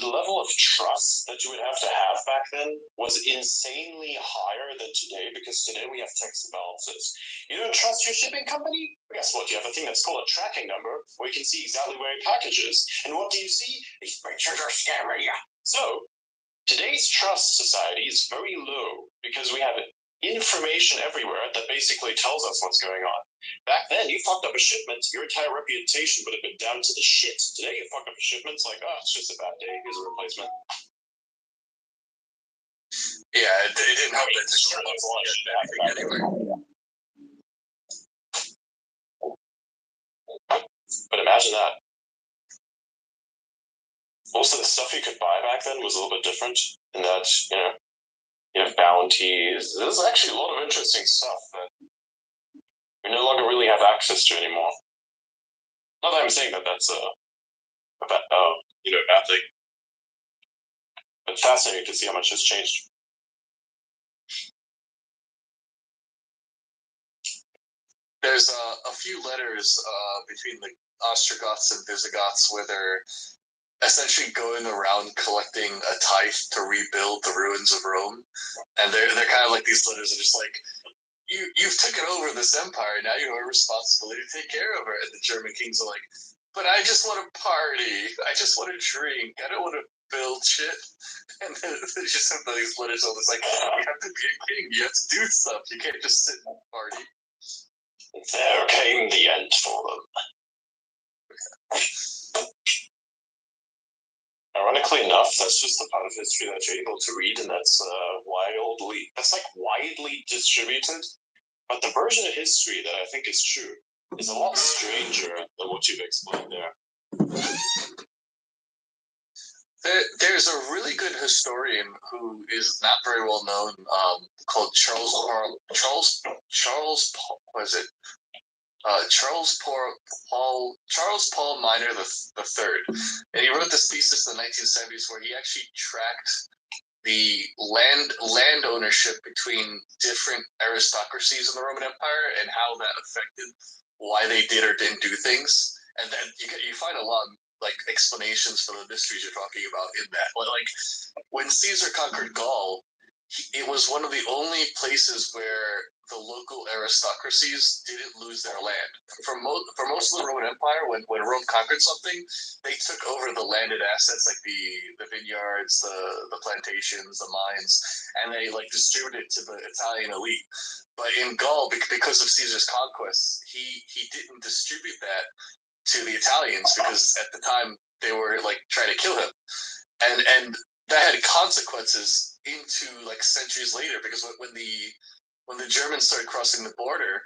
the level of trust that you would have to have back then was insanely higher than today, because today we have checks and balances. You don't trust your shipping company? Well, guess what? You have a thing that's called a tracking number where you can see exactly where your package is. And what do you see? These pictures are scamming you. So today's trust society is very low because we have information everywhere that basically tells us what's going on. Back then, you fucked up a shipment, your entire reputation would have been down to the shit. Today, you fuck up a shipment, it's like, oh, it's just a bad day, here's a replacement. Yeah, it didn't help that digital anyway. But imagine that. Most of the stuff you could buy back then was a little bit different in that, you have bounties. There's actually a lot of interesting stuff that we no longer really have access to anymore. Not that I'm saying that that's a bad thing. But fascinating to see how much has changed. There's a few letters between the Ostrogoths and Visigoths where they're essentially going around collecting a tithe to rebuild the ruins of Rome, and they're kind of like, these letters are just like, you've taken over this empire, now you have a responsibility to take care of it. And the German kings are like, but I just want to party, I just want to drink, I don't want to build shit. And then they just have these letters all this like, you have to be a king, you have to do stuff, you can't just sit and party. There came the end for them. Ironically enough, that's just the part of history that you're able to read, and that's widely distributed. But the version of history that I think is true is a lot stranger than what you've explained there. There's a really good historian who is not very well known, called Charles Paul Minor the Third, and he wrote this thesis in the 1970s where he actually tracked the land ownership between different aristocracies in the Roman Empire and how that affected why they did or didn't do things. And then you find a lot of like explanations for the mysteries you're talking about in that. Like when Caesar conquered Gaul, it was one of the only places where the local aristocracies didn't lose their land. For most of the Roman Empire, when Rome conquered something, they took over the landed assets like the vineyards, the plantations, the mines, and they like distributed it to the Italian elite. But in Gaul, because of Caesar's conquests, he didn't distribute that to the Italians because at the time they were like trying to kill him, and that had consequences into like centuries later, because when the Germans started crossing the border,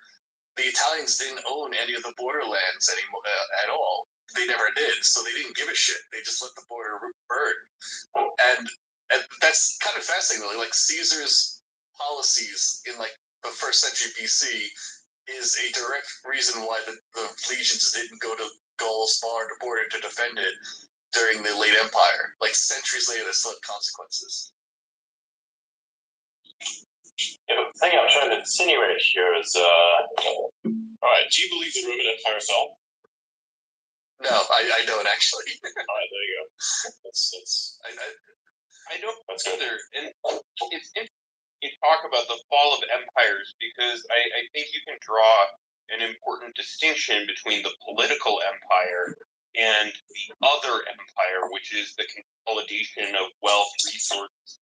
the Italians didn't own any of the borderlands anymore at all. They never did, so they didn't give a shit. They just let the border burn, and that's kind of fascinating. Like Caesar's policies in like the 1st century BC is a direct reason why the legions didn't go to Gaul's border to defend it during the late Empire. Like centuries later, there's still consequences. Yeah, the thing I'm trying to insinuate here is, all right, do you believe the Roman Empire fell? No, I don't actually. All right, there you go. That's I don't That's good. either. And it's interesting you talk about the fall of empires because I think you can draw an important distinction between the political empire and the other empire, which is the consolidation of wealth resources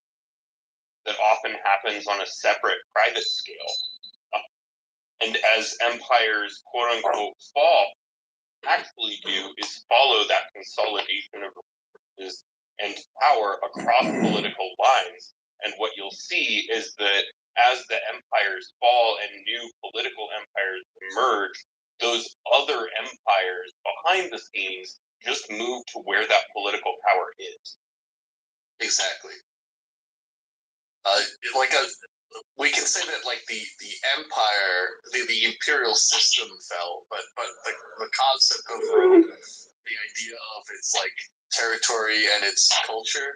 that often happens on a separate private scale. And as empires, quote unquote, fall, actually do is follow that consolidation of resources and power across political lines. And what you'll see is that as the empires fall and new political empires emerge, those other empires behind the scenes just move to where that political power is. Exactly. We can say that like the empire, the imperial system fell, but the concept of Rome, the idea of its like territory and its culture,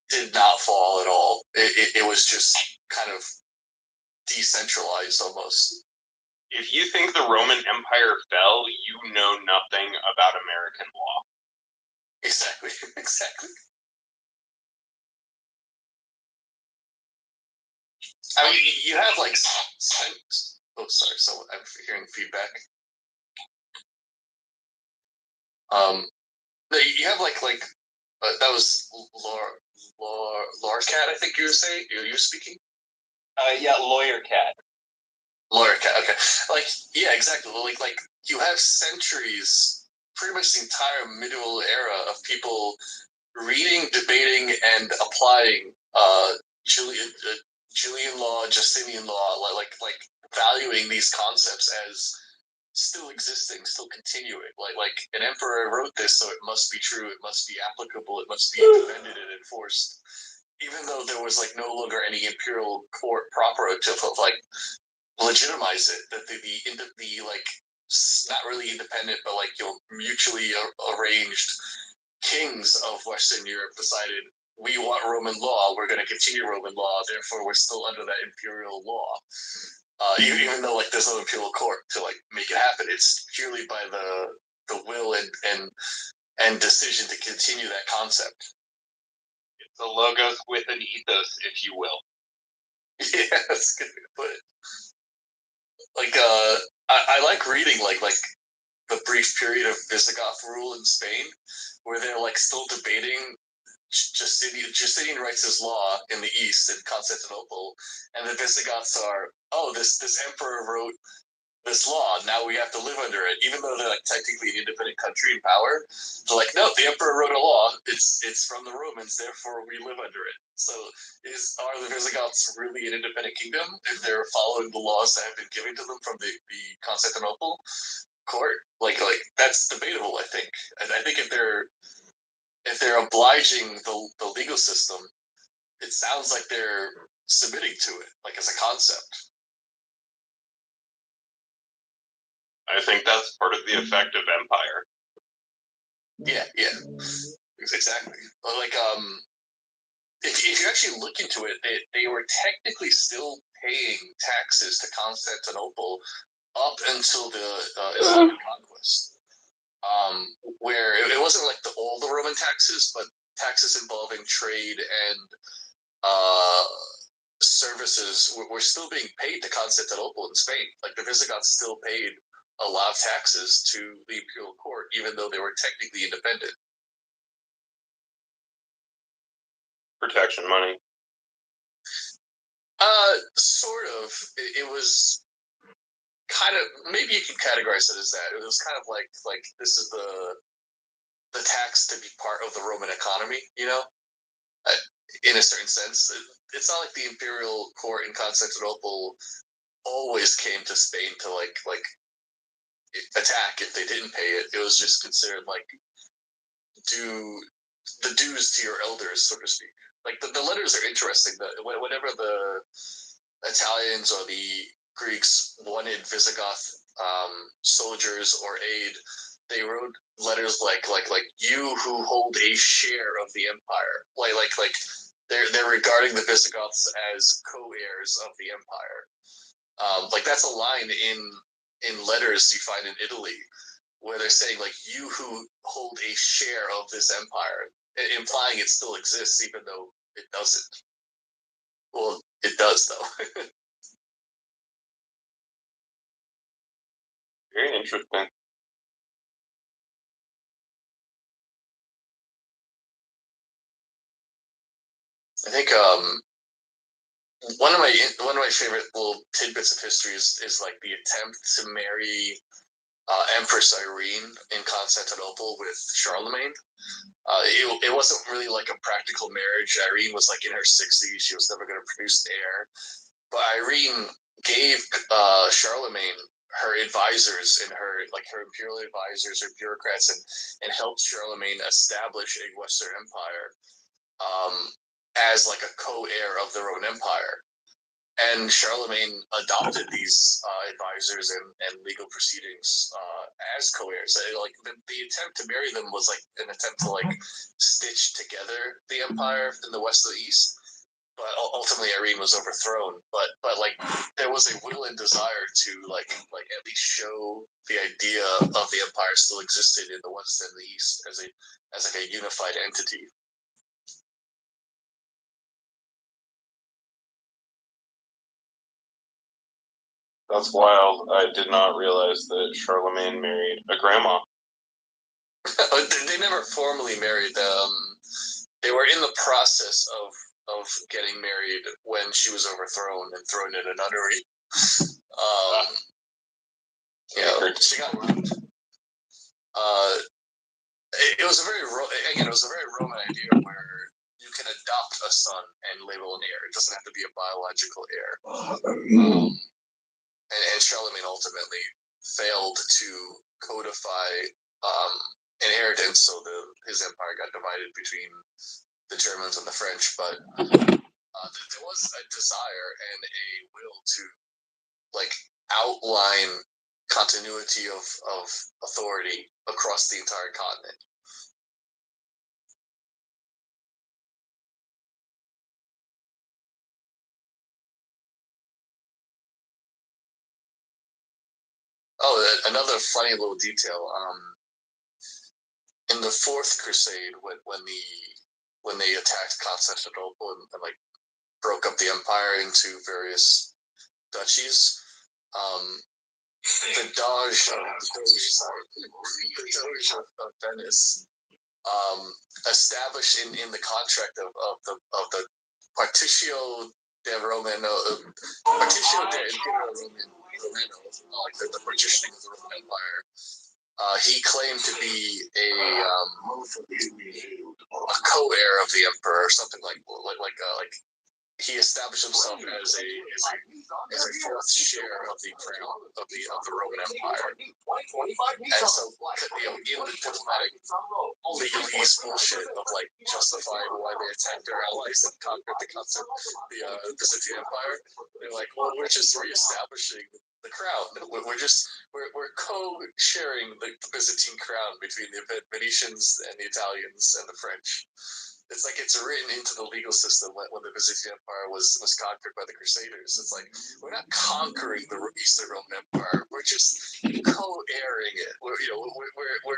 did not fall at all. It was just kind of decentralized almost. If you think the Roman Empire fell, you know nothing about American law. Exactly. Exactly. I mean, you have like, oh, sorry, someone, I'm hearing feedback. No, you have like that was Laura Cat, I think you were saying. You were speaking. Yeah, Lawyer Cat. Lawyer Cat. Okay, like yeah, exactly. Like you have centuries, pretty much the entire medieval era of people reading, debating, and applying Julian law, Justinian law, like valuing these concepts as still existing, still continuing. Like an emperor wrote this, so it must be true. It must be applicable. It must be defended and enforced, even though there was like no longer any imperial court proper to like legitimize it. That the like not really independent, but like mutually arranged kings of Western Europe decided we want Roman law. We're going to continue Roman law. Therefore, we're still under that imperial law. Even though like there's no imperial court to like make it happen, it's purely by the will and decision to continue that concept. It's a logos with an ethos, if you will. Yeah, that's a good way to put it. Like I like reading like the brief period of Visigoth rule in Spain, where they're like still debating. Justinian writes his law in the east in Constantinople, and the Visigoths are, oh, this emperor wrote this law. Now we have to live under it, even though they're like technically an independent country in power. They're like, no, the emperor wrote a law. It's from the Romans, therefore we live under it. So are the Visigoths really an independent kingdom if they're following the laws that have been given to them from the Constantinople court? Like that's debatable. I think. And I think if they're obliging the legal system, it sounds like they're submitting to it, like as a concept. I think that's part of the effect of empire. Yeah, exactly. But like, if you actually look into it, they were technically still paying taxes to Constantinople up until the Islamic conquest, where it wasn't like all the Roman taxes, but taxes involving trade and services were still being paid to Constantinople in Spain. Like the Visigoths still paid a lot of taxes to the imperial court, even though they were technically independent. Protection money. Sort of. It was kind of, maybe you can categorize it as that. It was kind of like this is the tax to be part of the Roman economy, you know, in a certain sense. It's not like the imperial court in Constantinople always came to Spain to like attack if they didn't pay it. It was just considered like the dues to your elders, so to speak. Like the letters are interesting. Whenever the Italians or the Greeks wanted Visigoth soldiers or aid, they wrote letters like you who hold a share of the empire. Like they're regarding the Visigoths as co-heirs of the empire. Like that's a line in letters you find in Italy where they're saying like you who hold a share of this empire, implying it still exists even though it doesn't. Well, it does though. Very interesting. I think one of my favorite little tidbits of history is like the attempt to marry Empress Irene in Constantinople with Charlemagne. It wasn't really like a practical marriage. Irene was like in her 60s. She was never going to produce an heir. But Irene gave Charlemagne her advisors and her imperial advisors, her bureaucrats, and helped Charlemagne establish a Western Empire as like a co-heir of the Roman Empire. And Charlemagne adopted these advisors and legal proceedings as co-heirs. Like the attempt to marry them was like an attempt to like stitch together the empire in the west and the east. But ultimately, Irene was overthrown. But like there was a will and desire to like at least show the idea of the empire still existed in the west and the east as like a unified entity. That's wild. I did not realize that Charlemagne married a grandma. They never formally married. They were in the process of getting married when she was overthrown and thrown in a nunnery. She got. It was a very Roman idea where you can adopt a son and label an heir. It doesn't have to be a biological heir. And Charlemagne ultimately failed to codify inheritance, so his empire got divided between the Germans and the French. But there was a desire and a will to like outline continuity of authority across the entire continent. Oh, another funny little detail. In the Fourth Crusade, when they attacked Constantinople and like broke up the empire into various duchies, the Doge of Venice established in the contract of the Partitio de Romano, Partitio de Impero Romano, like the partitioning of the Roman Empire. He claimed to be a co-heir of the emperor, or something like he established himself as a fourth share of the crown of the Roman Empire. And so, in the diplomatic legalese bullshit of like justifying why they attacked their allies and conquered the Byzantine Empire, they're like, well, we're just reestablishing the crown. We're co-sharing the Byzantine crown between the Venetians and the Italians and the French. It's like it's written into the legal system when the Byzantine Empire was conquered by the Crusaders. It's like we're not conquering the Eastern Roman Empire. We're just co-heiring it. We're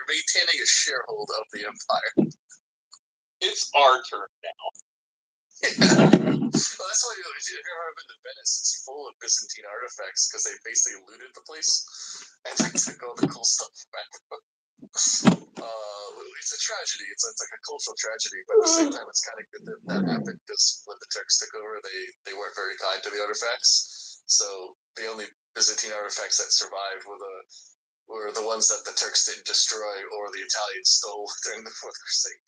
maintaining a sharehold of the empire. It's our turn now. Well, that's why if you've ever been to Venice, it's full of Byzantine artifacts because they basically looted the place and like took all the cool stuff back. It's a tragedy. It's like a cultural tragedy, but at the same time, it's kind of good that happened because when the Turks took over, they weren't very kind to the artifacts. So the only Byzantine artifacts that survived were the ones that the Turks didn't destroy or the Italians stole during the Fourth Crusade.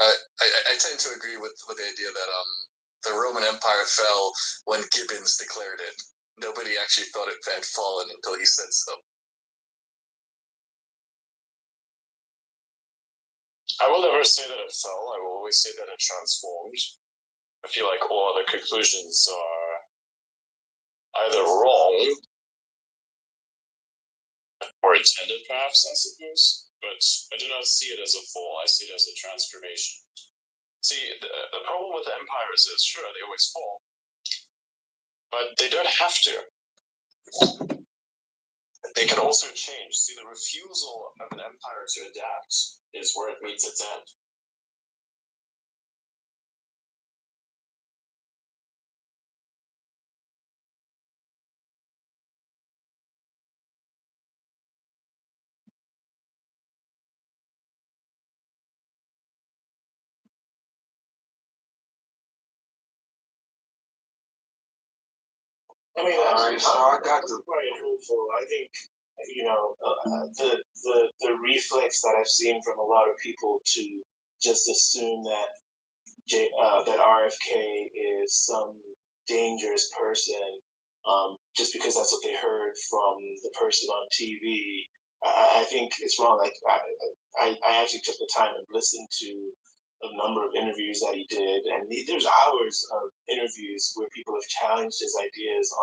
I tend to agree with the idea that the Roman Empire fell when Gibbons declared it. Nobody actually thought it had fallen until he said so. I will never say that it fell. I will always say that it transformed. I feel like all the conclusions are either wrong or intended, perhaps, I suppose. But I do not see it as a fall. I see it as a transformation. See, the problem with the empires is, sure, they always fall. but they don't have to. They can also change. See, the refusal of an empire to adapt is where it meets its end. I mean, I got quite hopeful. I think the reflex that I've seen from a lot of people to just assume that that RFK is some dangerous person, just because that's what they heard from the person on TV. I think it's wrong. Like I actually took the time and listened to a number of interviews that he did, and there's hours of interviews where people have challenged his ideas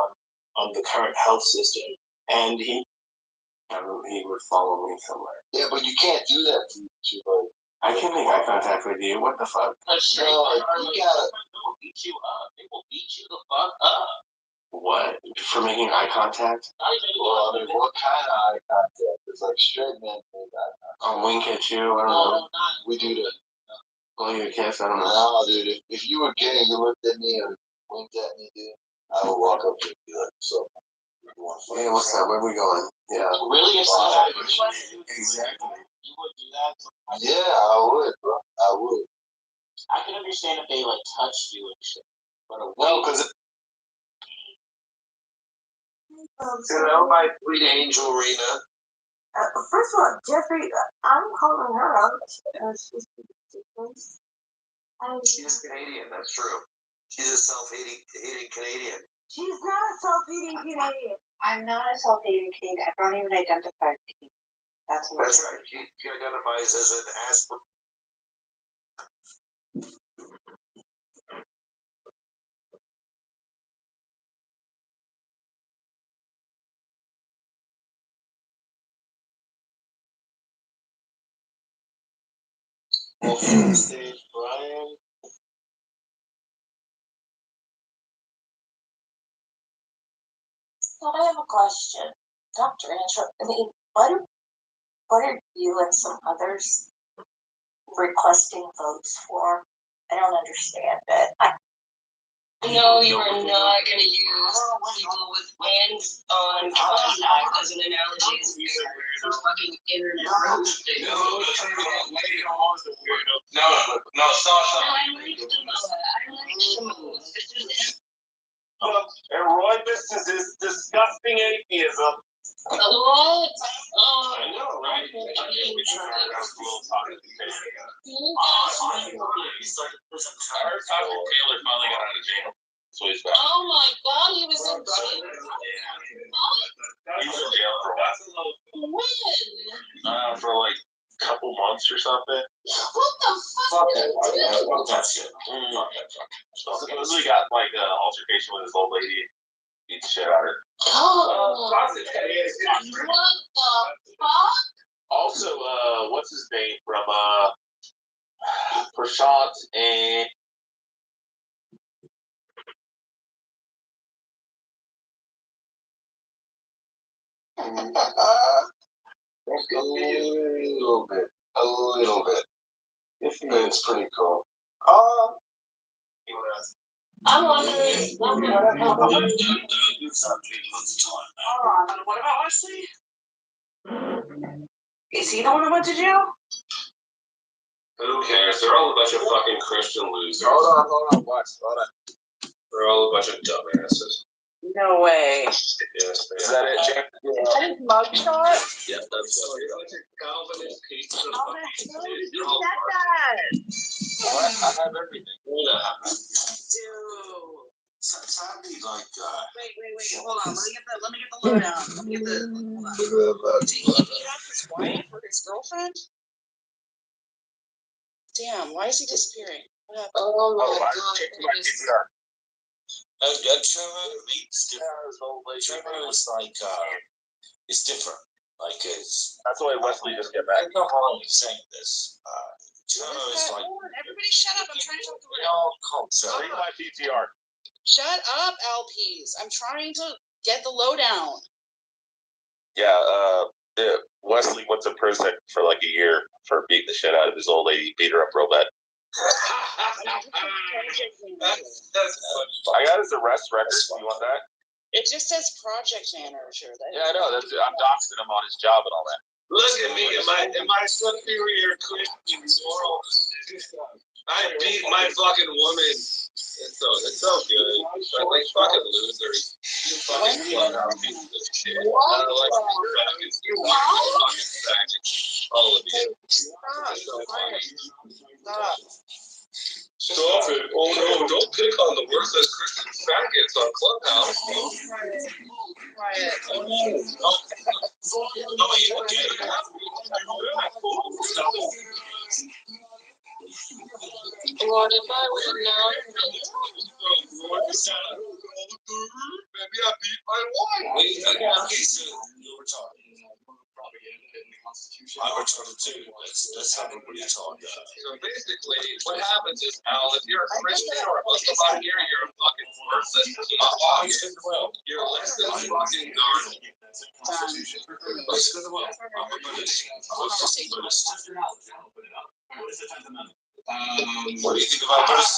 on the current health system, and he would follow me somewhere. Yeah, but you can't do that to I can make eye contact with you. What the fuck? That's true. You gotta. They will beat you up. They will beat you the fuck up. What? For making eye contact? Well, I mean, what kind of eye contact? It's like straight men make eye contact. I'll wink at you. I don't know. We do that. Blow you a kiss. I don't know. No, dude. If you were gay and you looked at me and winked at me, dude, I would walk up to you and be like, "So, Hey, what's up? Where we going? Yeah. Really? Exactly. You would do that? yeah, I would, bro. I would. I can understand if they like touched you and shit. But No, because Hello, my sweet angel, Rena. First of all, Jeffrey, I'm calling her out. She's ridiculous. She's Canadian, that's true. She's a self-hating Canadian. She's not a self-hating Canadian. I'm not a self-hating Canadian. I don't even identify as Canadian. That's right. She identifies as an aspirin. stage, Brian. So I have a question, Dr. Antro. I mean, what are you and some others requesting votes for? I don't understand it. No, you are not going to use people with hands-on contact as an analogy for fucking internet roasting. No, stop. I like Samoa. This is And Roy, this is this disgusting atheism. what? Oh, I know, right? Taylor finally got out of jail. So he's back. oh my God, he was in jail. He was in jail for a while. When? For like a couple months or something. What the fuck? That's it. Supposedly got like an altercation with his old lady. Beat the shit out of her. Oh, what the fuck? Also, what's his name from Prashant and A little bit. It's pretty cool. I'm wondering. What about Wesley? Is he the one who went to jail? Who cares? They're all a bunch of fucking Christian losers. Hold on, watch. Hold on. They're all a bunch of dumbasses. No way. Yes, they Is that it, Jack? Is that his mugshot? Yep, that's what Calvinist piece of you said that. I have everything. Dude. Sadly, like, Wait. Hold on. Let me get the lowdown. Let me get the. Hold on. Did he beat up his wife or his girlfriend? Damn. Why is he disappearing? What happened? Oh my God. Trevor meets Trevor is like, it's different. Like, it's. That's why Wesley just got I back. don't know how long he's saying this. Trevor is like. Everybody shut up. I'm trying to talk to It all comes out. Read my PTR. Shut up, LPs. I'm trying to get the lowdown. Yeah, Wesley went to prison for like a year for beating the shit out of his old lady. Beat her up real bad. I got his arrest record. You want that? It just says project manager. Yeah, I know. I'm doxing him on his job and all that. Look at me, am I superior Christian moral decision? I beat my fucking woman. It's so good. But like fucking losers. You fucking clubhouse pieces of shit. I don't like you fucking faggots. All of you. Stop. So funny. Stop. Stop it. Oh no, don't pick on the worthless Christian faggots on Clubhouse. Quiet. What if I would have known? Maybe I beat my wife. I returned too. Let's have a real talk. So basically, what happens is, Al, if you're a Christian or a Muslim out here, you're a fucking worthless motherfucker. You're less than fucking garbage. What do you think about this?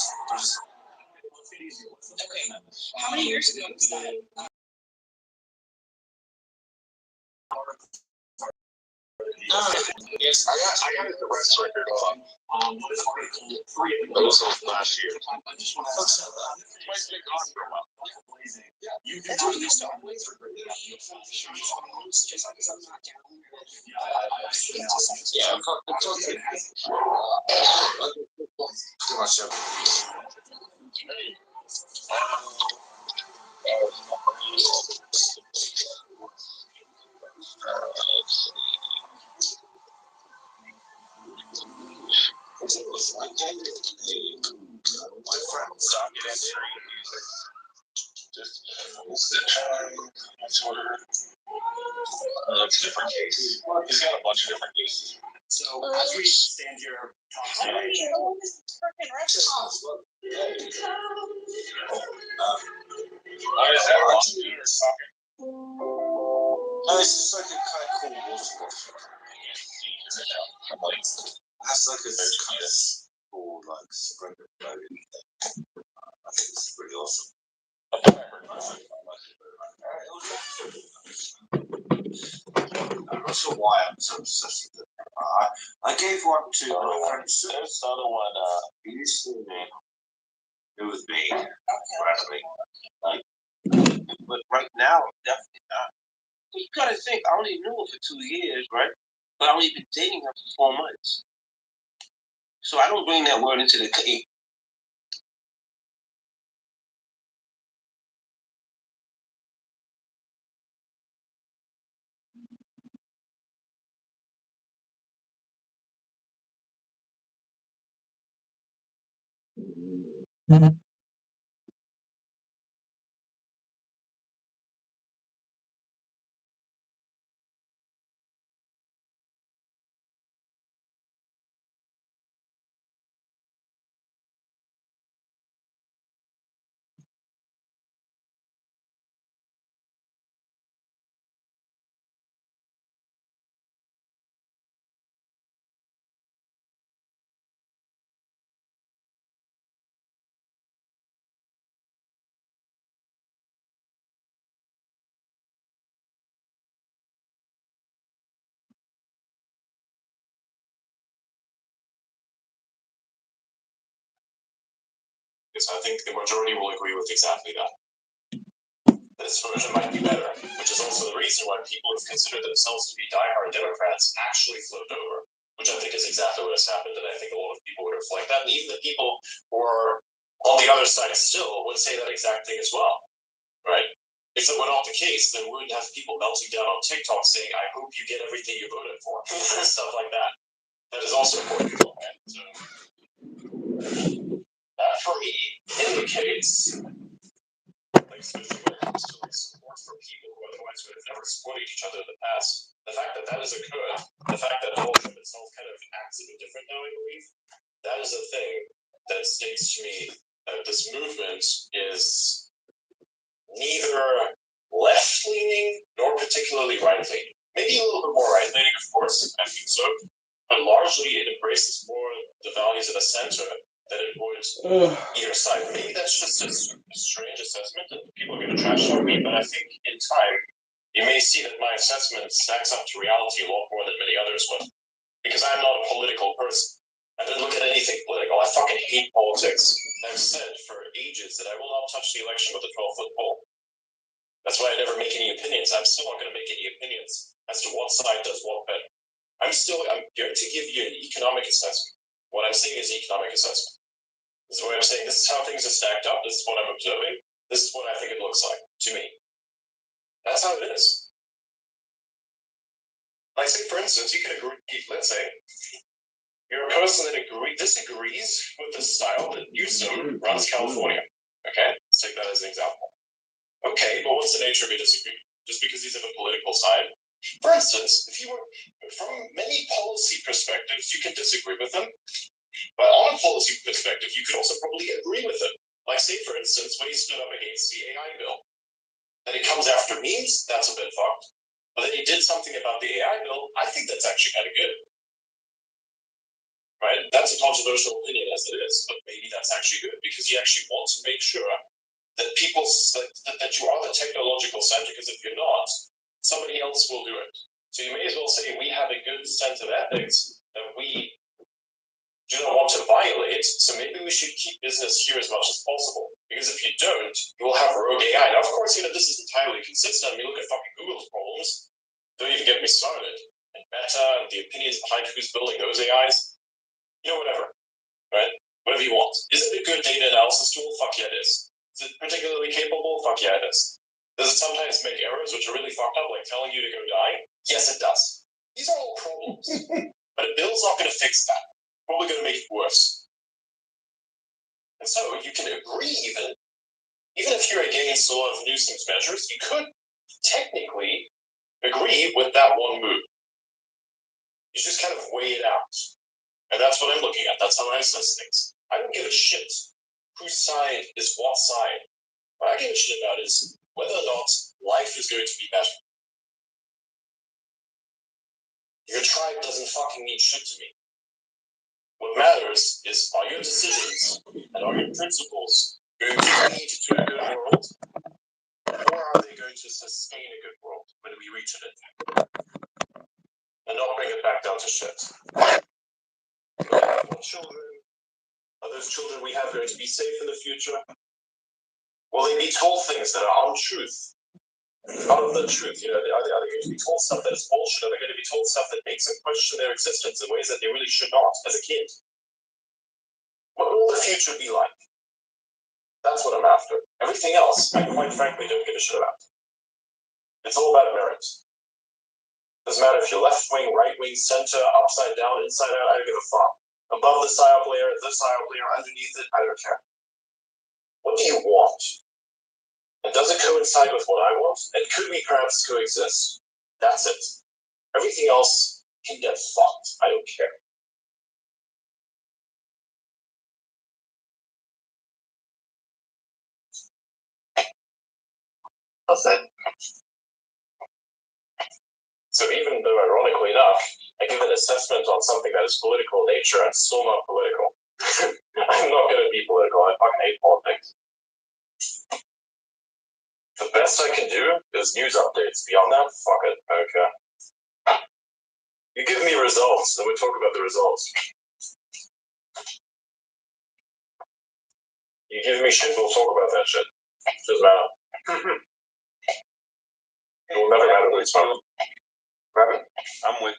Okay. How many years ago was that? Yes, I got his arrest record on. It was last year. That's what you used to always Yeah, it's okay. Too much sugar. My friend's documentary music. Just it's a different case. He's got a bunch of different cases. So as we stand here talking How do you know this freaking record? Why is that watching you or talking? No, it's just like a kind of cool water bottle. That's like a kind of cool, like spring of floating thing. I think it's pretty awesome. I'm not sure why I'm so obsessed with it. I gave one to my friend. There's the other one. He used to it was me. Like, but right now, I'm definitely not. You gotta think, I only knew her for 2 years, right? But I only been dating her for 4 months. So I don't bring that word into the cake. Because I think the majority will agree with exactly that. This version might be better, which is also the reason why people who consider themselves to be diehard Democrats actually flipped over, which I think is exactly what has happened, and I think a lot of people would reflect that, and even the people who are on the other side still would say that exact thing as well, right? If it were not the case, then we wouldn't have people melting down on TikTok saying, I hope you get everything you voted for, stuff like that. That is also important, right? So, that for me indicates especially when it comes to support for people who otherwise would have never supported each other in the past. The fact that that is occurred, the fact that ownership itself kind of acts a bit different now, I believe, that is a thing that sticks to me that this movement is neither left-leaning nor particularly right-leaning. Maybe a little bit more right-leaning, of course, I think so, but largely it embraces more the values of the center than it would either side. Maybe that's just a strange assessment, and people are going to trash on me, but I think in time, you may see that my assessment stacks up to reality a lot more than many others would, because I'm not a political person. I don't look at anything political. I fucking hate politics. I've said for ages that I will not touch the election with a 12-foot pole. That's why I never make any opinions. I'm still not going to make any opinions as to what side does what better. I'm going to give you an economic assessment. What I'm saying is economic assessment. This is what I'm saying. This is how things are stacked up. This is what I'm observing. This is what I think it looks like to me. That's how it is. Like, say, for instance, you can agree, let's say, you're a person that disagrees with the style that Newsom runs California. Okay? Let's take that as an example. Okay, but what's the nature of your disagreement? Just because he's of a political side? For instance, if you were, from many policy perspectives, you can disagree with him, but on a policy perspective, you could also probably agree with him. Like, say, for instance, when he stood up against the AI bill, that he comes after memes, that's a bit fucked. But then he did something about the AI bill, I think that's actually kind of good. Right? That's a controversial opinion as it is, but maybe that's actually good, because you actually want to make sure that people, that you are the technological center, because if you're not, somebody else will do it. So you may as well say we have a good sense of ethics that we do not want to violate, so maybe we should keep business here as much as possible. Because if you don't, you will have rogue AI. Now, of course, this is entirely consistent. I mean, look at fucking Google's problems. Don't even get me started. And Meta and the opinions behind who's building those AIs. Whatever. Right? Whatever you want. Is it a good data analysis tool? Fuck yeah, it is. Is it particularly capable? Fuck yeah, it is. Does it sometimes make errors which are really fucked up, like telling you to go die? Yes, it does. These are all problems. But a bill's not going to fix that. Probably going to make it worse. And so you can agree even if you're against a lot of Newsom's measures, you could technically agree with that one move. You just kind of weigh it out. And that's what I'm looking at. That's how I assess things. I don't give a shit whose side is what side. What I give a shit about is whether or not life is going to be better. Your tribe doesn't fucking mean shit to me. What matters is, are your decisions and are your principles going to lead to a good world, or are they going to sustain a good world when we reach it? And not bring it back down to shit. Children, are those children we have going to be safe in the future? Will they be told things that are untruth? Not of the truth, are they going to be told stuff that is bullshit? Are they going to be told stuff that makes them question their existence in ways that they really should not as a kid? What will the future be like? That's what I'm after. Everything else, I quite frankly don't give a shit about. It's all about merit. Doesn't matter if you're left wing, right wing, center, upside down, inside out, I don't give a fuck. Above the psyop layer, this psyop layer, underneath it, I don't care. What do you want? And does it coincide with what I want? And could we perhaps coexist? That's it. Everything else can get fucked. I don't care. That's it. So even though, ironically enough, I give an assessment on something that is political in nature and still not political. I'm not going to be political. I fucking hate politics. The best I can do is news updates. Beyond that, fuck it. Okay. You give me results, then we talk about the results. You give me shit, we'll talk about that shit. Doesn't matter. It will never matter when it's fun. I'm with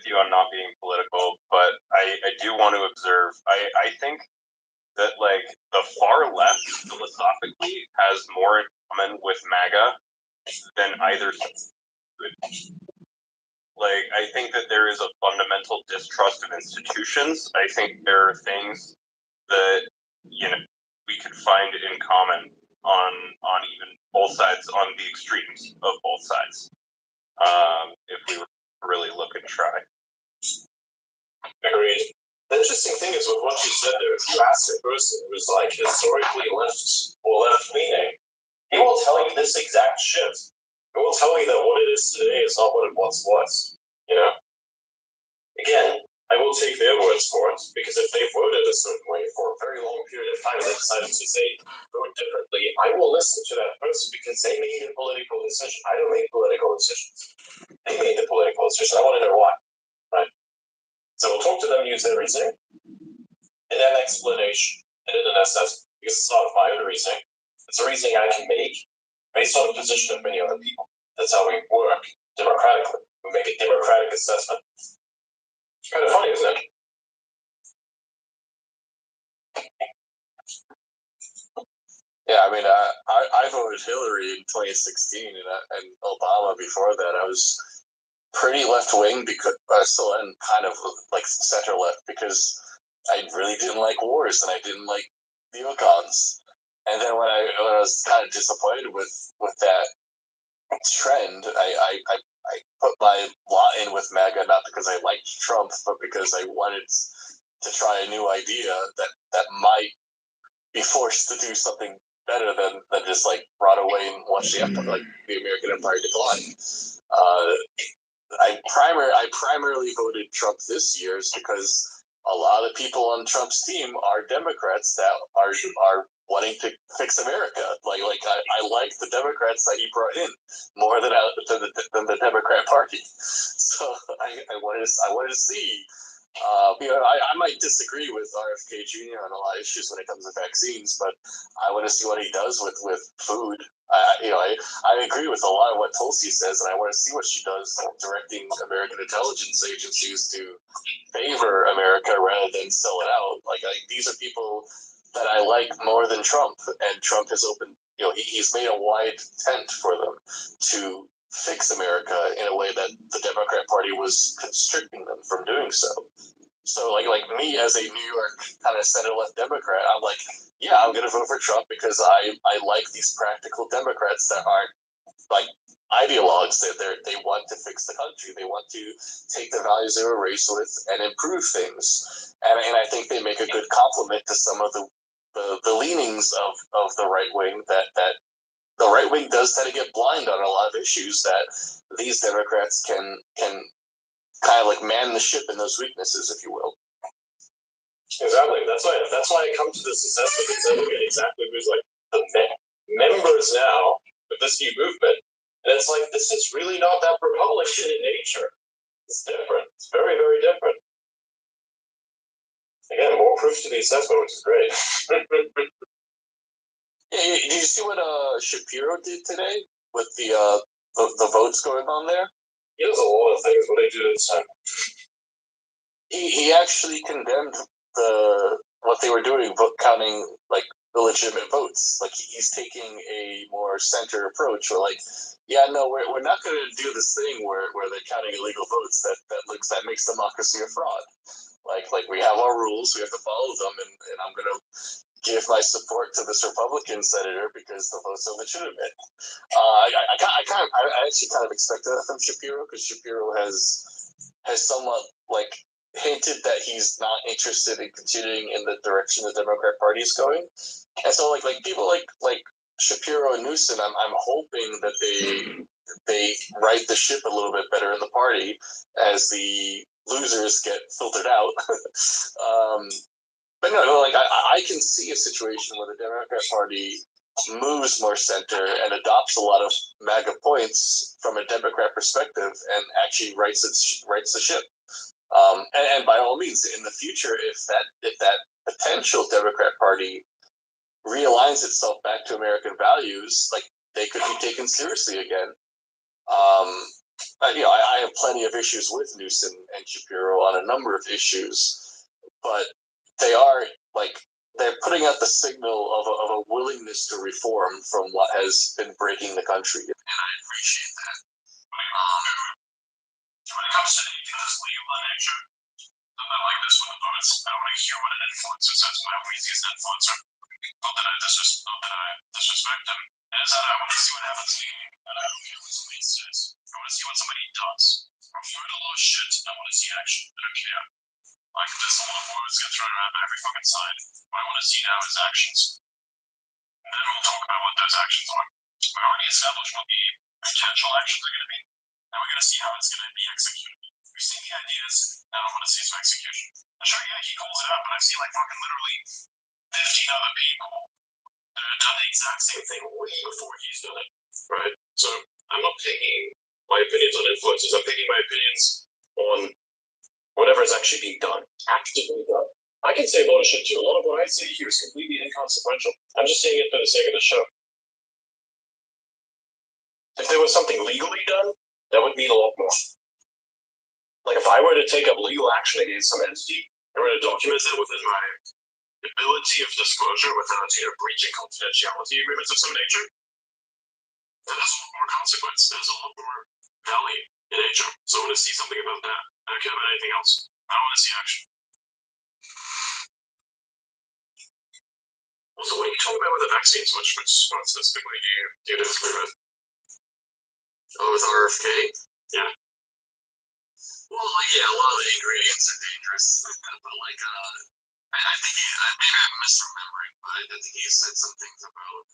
you on not being political, but I do want to observe. I think that the far left philosophically has more in common with MAGA than either side. I think that there is a fundamental distrust of institutions. I think there are things that we could find in common on even both sides, on the extremes of both sides, if we were to really look and try. Agreed. The interesting thing is with what you said there, if you ask a person who's like historically left or left leaning, he will tell you this exact shit. He will tell you that what it is today is not what it once was. You know? Again, I will take their words for it, because if they voted a certain way for a very long period of time and they decided to say vote differently, I will listen to that person because they made a political decision. I don't make political decisions. They made the political decision. I want to know why. Right? So we'll talk to them, use their reasoning, and then explanation, and then an assessment. Because it's not my own reasoning. It's a reasoning I can make based on the position of many other people. That's how we work democratically. We make a democratic assessment. It's kind of funny, isn't it? Yeah, I mean, I voted Hillary in 2016, and Obama before that. I was pretty left wing because still and kind of like center left because I really didn't like wars and I didn't like neocons. And then when I was kind of disappointed with that trend, I put my lot in with MAGA not because I liked Trump, but because I wanted to try a new idea that might be forced to do something better than just like rot away and watch the empire, like the American empire decline. I primarily voted Trump this year is because a lot of people on Trump's team are Democrats that are wanting to fix America. Like I like the Democrats that he brought in more than the Democrat Party. So I wanted to see. I might disagree with RFK Jr. on a lot of issues when it comes to vaccines, but I want to see what he does with food. I agree with a lot of what Tulsi says, and I want to see what she does directing American intelligence agencies to favor America rather than sell it out. These are people that I like more than Trump, and Trump has opened. He's made a wide tent for them to fix America in a way that the Democrat Party was constricting them from doing so. So, like me as a New York kind of center left Democrat, I'm like, yeah, I'm going to vote for Trump because I like these practical Democrats that aren't like ideologues. They want to fix the country. They want to take the values they were raised with and improve things. And I think they make a good complement to some of the leanings of the right wing that the right wing does tend to get blind on a lot of issues that these Democrats can kind of like man the ship in those weaknesses, if you will. Exactly. That's why I come to this assessment and say, look at exactly who's like the members now of this new movement, and it's like this is really not that Republican in nature. It's different. It's very, very different. Again, more proof to the assessment, which is great. Hey, did you see what Shapiro did today with the votes going on there? He does a lot of things. What they do this time? He actually condemned what they were doing, vote counting like illegitimate votes. Like he's taking a more center approach. Where we're not going to do this thing where they're counting illegal votes that makes democracy a fraud. Like we have our rules, we have to follow them, and I'm going to give my support to this Republican senator because the votes are legitimate. I actually kind of expected that from Shapiro because Shapiro has somewhat like hinted that he's not interested in continuing in the direction the Democrat Party is going, and so like people like Shapiro and Newsom, I'm hoping that they right the ship a little bit better in the party as the losers get filtered out. But no, like I can see a situation where the Democrat Party moves more center and adopts a lot of MAGA points from a Democrat perspective and actually rights the ship. And by all means, in the future, if that potential Democrat Party realigns itself back to American values, like they could be taken seriously again. I have plenty of issues with Newsom and Shapiro on a number of issues, but they're putting out the signal of a willingness to reform from what has been breaking the country, and I appreciate that. When it comes to anything that's legal in nature, I'm not like this with the votes. I want to hear what an influencer says. My easiest influencer. Not that I disrespect them. Is that I want to see what happens to you, and I don't care what somebody says. I want to see what somebody does. I'm for the law shit. I want to see action. I don't care. Like, there's a lot of words get thrown around by every fucking side. What I want to see now is actions. And then we'll talk about what those actions are. We've already established what the potential actions are going to be. Now we're going to see how it's going to be executed. We've seen the ideas, now I want to see some execution. And sure, yeah, he calls it out, but I've seen like fucking literally 15 other people that have done the exact same thing way before he's done it. Right? So I'm not taking my opinions on influencers, I'm taking my opinions on whatever is actually being done, actively done. I can say a lot of shit too. A lot of what I say here is completely inconsequential. I'm just saying it for the sake of the show. If there was something legally done, that would mean a lot more. Like if I were to take up legal action against some entity, I were to document it within my ability of disclosure without breaching confidentiality agreements of some nature, that has a lot more consequence. There's a lot more value in nature. So I want to see something about that. I don't care about anything else. I want to see action. Also, what are you talking about with the vaccines? Which specifically do you disagree with? Oh, with RFK? Yeah. Well, yeah, a lot of the ingredients are dangerous, but like, I think maybe I'm misremembering, but I think he said some things about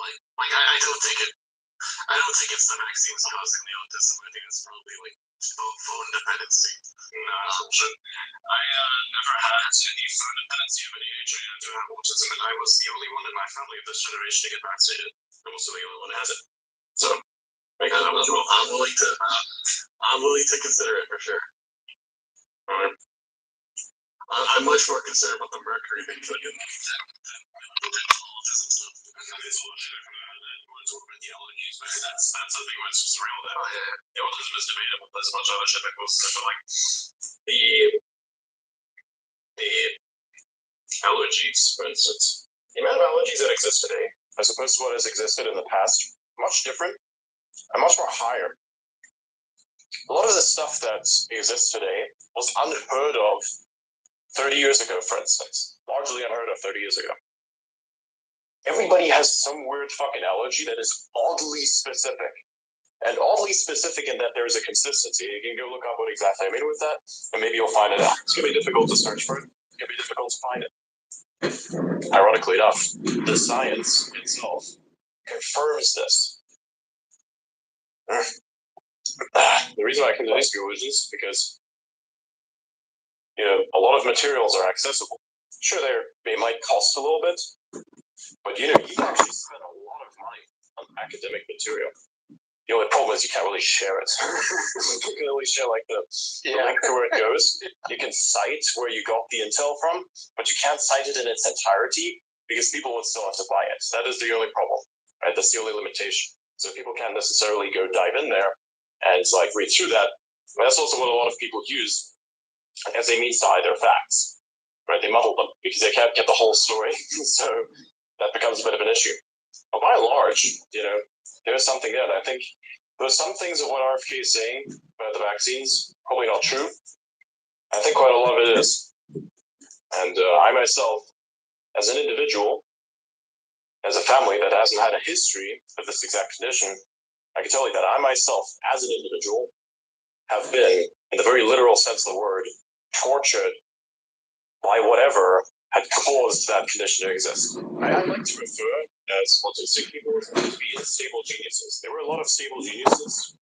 like I don't think it's the vaccines causing the autism. I think it's probably like phone dependency. Bullshit. I never had any phone dependency of any age. I had to have autism, and I was the only one in my family of this generation to get vaccinated. I'm also the only one that has it. So, like, I'm willing to consider it for sure. I'm much more concerned about the mercury thing than the autism stuff. The allergies, but that's the thing where it's just real that the autism is debatable. There's a bunch of other shit that goes to like the allergies, for instance. The amount of allergies that exist today, as opposed to what has existed in the past, much different and much more higher. A lot of the stuff that exists today was unheard of 30 years ago, for instance. Largely unheard of 30 years ago. Everybody has some weird fucking allergy that is oddly specific. And oddly specific in that there is a consistency. You can go look up what exactly I mean with that, and maybe you'll find it out. It's going to be difficult to search for it. It's going to be difficult to find it. Ironically enough, the science itself confirms this. The reason I come to these conclusions is because a lot of materials are accessible. Sure, they might cost a little bit, but you can actually spend a lot of money on academic material. The only problem is you can't really share it. You can only share like the link to where it goes. You can cite where you got the intel from, but you can't cite it in its entirety because people would still have to buy it. That is the only problem, right? That's the only limitation. So people can't necessarily go dive in there and like read through that. And that's also what a lot of people use as a means to hide their facts, right? They muddle them because they can't get the whole story. So that becomes a bit of an issue. But by and large, there's something there. And I think there's some things of what RFK is saying about the vaccines, probably not true. I think quite a lot of it is. And I myself, as an individual, as a family that hasn't had a history of this exact condition, I can tell you that I myself, as an individual, have been, in the very literal sense of the word, tortured by whatever had caused that condition to exist. I like to refer as what people to be unstable geniuses. There were a lot of stable geniuses,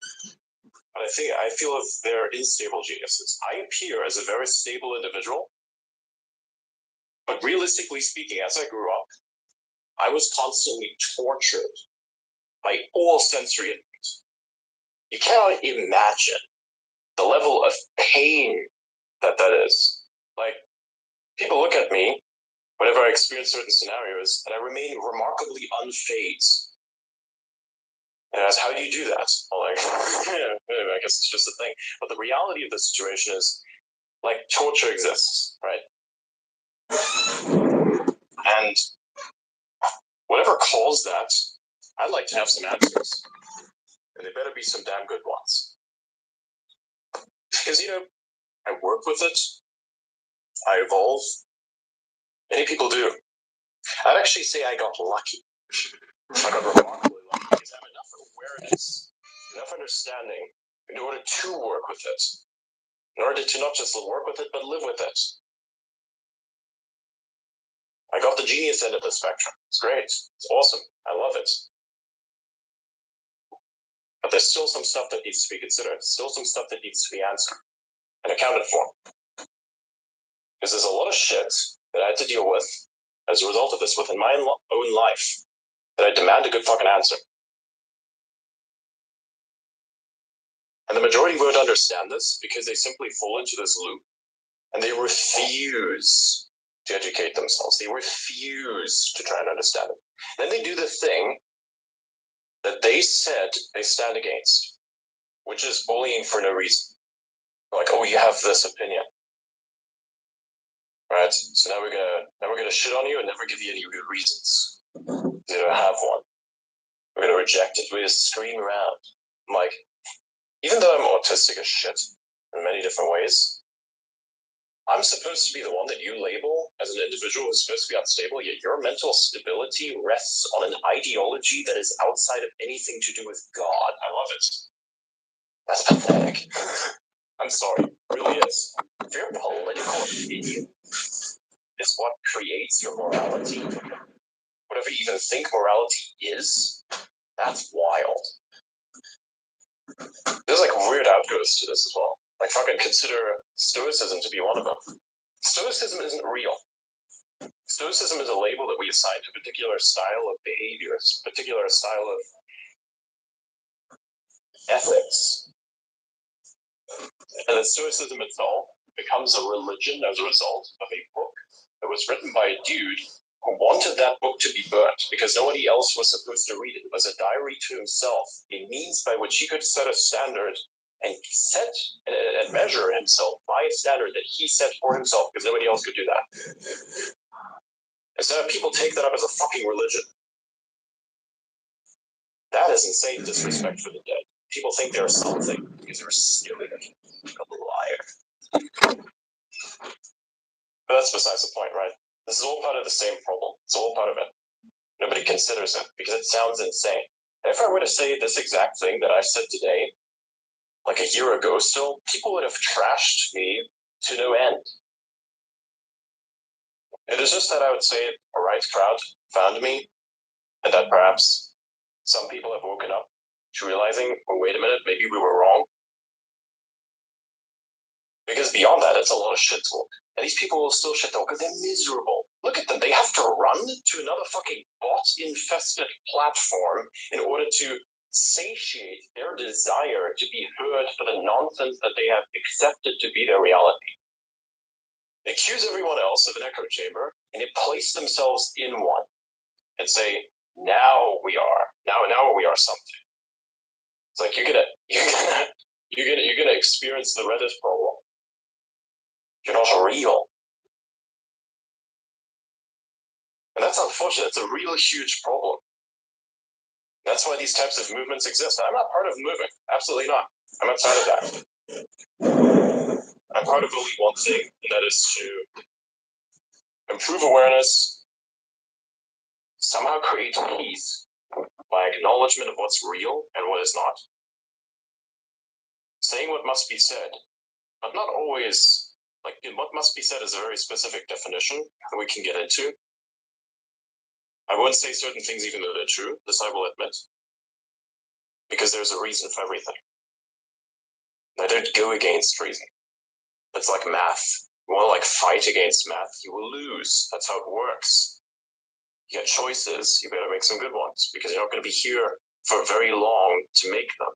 but I feel if they're unstable geniuses. I appear as a very stable individual, but realistically speaking, as I grew up, I was constantly tortured by all sensory inputs. You cannot imagine the level of pain that is. Like, people look at me whenever I experience certain scenarios, and I remain remarkably unfazed. And I ask, how do you do that? Well, like, I guess it's just a thing. But the reality of the situation is, like, torture exists, right? And whatever caused that, I'd like to have some answers. And they better be some damn good ones. Because, I work with it. I evolve. Many people do. I'd actually say I got lucky. I got remarkably lucky because I have enough awareness, enough understanding in order to work with it. in order to not just work with it, but live with it. I got the genius end of the spectrum. It's great. It's awesome. I love it. But there's still some stuff that needs to be considered. Still some stuff that needs to be answered and accounted for. Because there's a lot of shit that I had to deal with as a result of this within my own life that I demand a good fucking answer. And the majority won't understand this because they simply fall into this loop and they refuse to educate themselves. They refuse to try and understand it. Then they do the thing that they said they stand against, which is bullying for no reason. Like, oh, you have this opinion. Right? So now we're gonna shit on you and never give you any good reasons. You don't have one. We're gonna reject it. We just scream around. I'm like, even though I'm autistic as shit in many different ways, I'm supposed to be the one that you label as an individual who's supposed to be unstable, yet your mental stability rests on an ideology that is outside of anything to do with God. I love it. That's pathetic. I'm sorry. It really is. If your political opinion is what creates your morality, whatever you even think morality is, that's wild. There's like weird outgoes to this as well. Like fucking consider Stoicism to be one of them. Stoicism isn't real. Stoicism is a label that we assign to a particular style of behavior, a particular style of ethics. And that Stoicism itself becomes a religion as a result of a book that was written by a dude who wanted that book to be burnt because nobody else was supposed to read it. It was a diary to himself, a means by which he could set a standard and set and measure himself by a standard that he set for himself because nobody else could do that. Instead, people take that up as a fucking religion. That is insane disrespect for the dead. People think they're something because they're stupid. A liar. But that's besides the point, right? This is all part of the same problem. It's all part of it. Nobody considers it because it sounds insane. And if I were to say this exact thing that I said today, like a year ago still, people would have trashed me to no end. It is just that I would say a right crowd found me, and that perhaps some people have woken up to realizing, oh, wait a minute, maybe we were wrong. Because beyond that, it's a lot of shit talk. And these people will still shit talk because they're miserable. Look at them. They have to run to another fucking bot-infested platform in order to satiate their desire to be heard for the nonsense that they have accepted to be their reality. They accuse everyone else of an echo chamber, and they place themselves in one and say, now we are something. It's like you're gonna experience the Reddit problem. You're not real. And that's unfortunate. It's a real huge problem. That's why these types of movements exist. I'm not part of the movement. Absolutely not. I'm outside of that. I'm part of only one thing, and that is to improve awareness, somehow create peace by acknowledgement of what's real and what is not. Saying what must be said, but not always, like what must be said is a very specific definition that we can get into. I won't say certain things even though they're true, this I will admit. Because there's a reason for everything. And I don't go against reason. It's like math. You want to like fight against math, you will lose. That's how it works. You get choices, you better make some good ones, because you're not going to be here for very long to make them.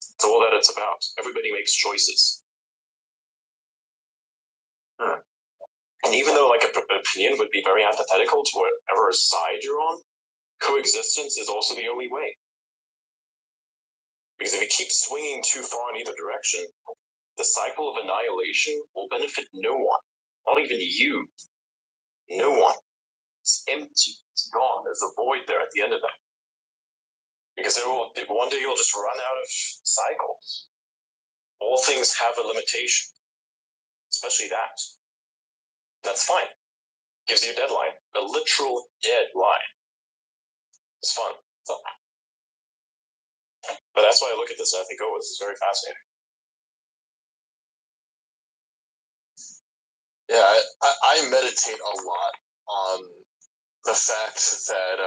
That's all that it's about. Everybody makes choices. And even though like an opinion would be very antithetical to whatever side you're on, coexistence is also the only way. Because if you keep swinging too far in either direction, the cycle of annihilation will benefit no one. Not even you. No one. It's empty. It's gone. There's a void there at the end of that. Because one day you'll just run out of cycles. All things have a limitation. Especially that. That's fine. Gives you a deadline. A literal deadline. It's fun. So, but that's why I look at this and I think, oh, this is very fascinating. Yeah, I meditate a lot on the fact that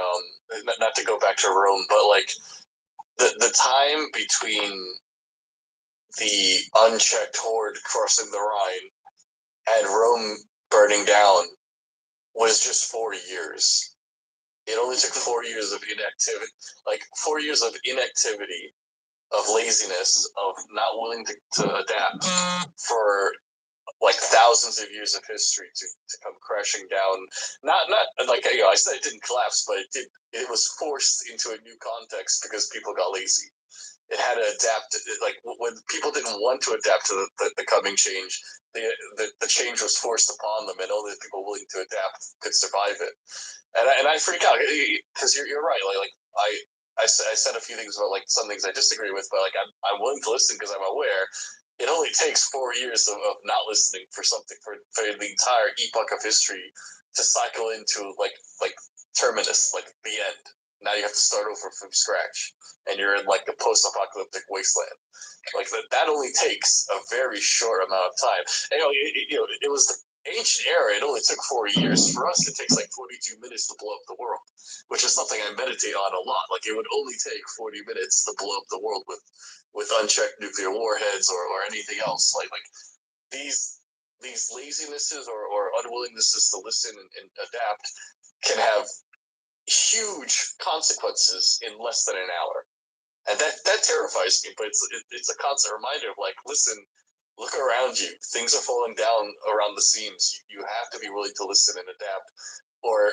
not to go back to Rome, but like the time between the unchecked horde crossing the Rhine and Rome burning down was just 4 years. It only took 4 years of inactivity, like 4 years of inactivity, of laziness, of not willing to adapt for like thousands of years of history to come crashing down. Not like I said it didn't collapse, but it did. It was forced into a new context because people got lazy. It had to adapt. Like when people didn't want to adapt to the coming change, the change was forced upon them, and only the people willing to adapt could survive it. And I freak out because you're right. Like I said a few things about like some things I disagree with, but like I'm willing to listen because I'm aware. It only takes 4 years of not listening for something for the entire epoch of history to cycle into like terminus, like the end. Now you have to start over from scratch, and you're in like a post-apocalyptic wasteland. Like that only takes a very short amount of time. And, it was the ancient era. It only took 4 years. For us, it takes like 42 minutes to blow up the world, which is something I meditate on a lot. Like it would only take 40 minutes to blow up the world with unchecked nuclear warheads or anything else. Like these lazinesses or unwillingnesses to listen and adapt can have huge consequences in less than an hour. And that terrifies me, but it's a constant reminder of like, listen, look around you. Things are falling down around the seams. You have to be willing to listen and adapt, or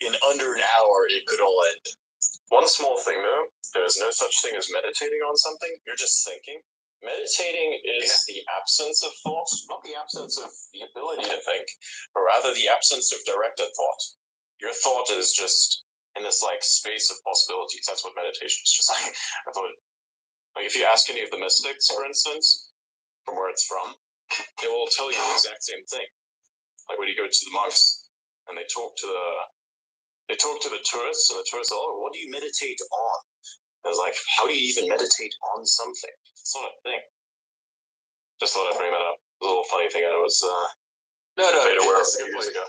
in under an hour it could all end. One small thing though, there's no such thing as meditating on something. You're just thinking. Meditating is the absence of thought, not the absence of the ability to think, but rather the absence of directed thought. Your thought is just in this like space of possibilities. That's what meditation is. Just like I thought. Like if you ask any of the mystics, for instance, from where it's from, they will tell you the exact same thing. Like when you go to the monks and they talk to the tourists, and the tourists are, oh, what do you meditate on? I was like, how do you even meditate on something? It's not a thing. Just thought I'd bring that up. It was a little funny thing I was made aware of a few years ago.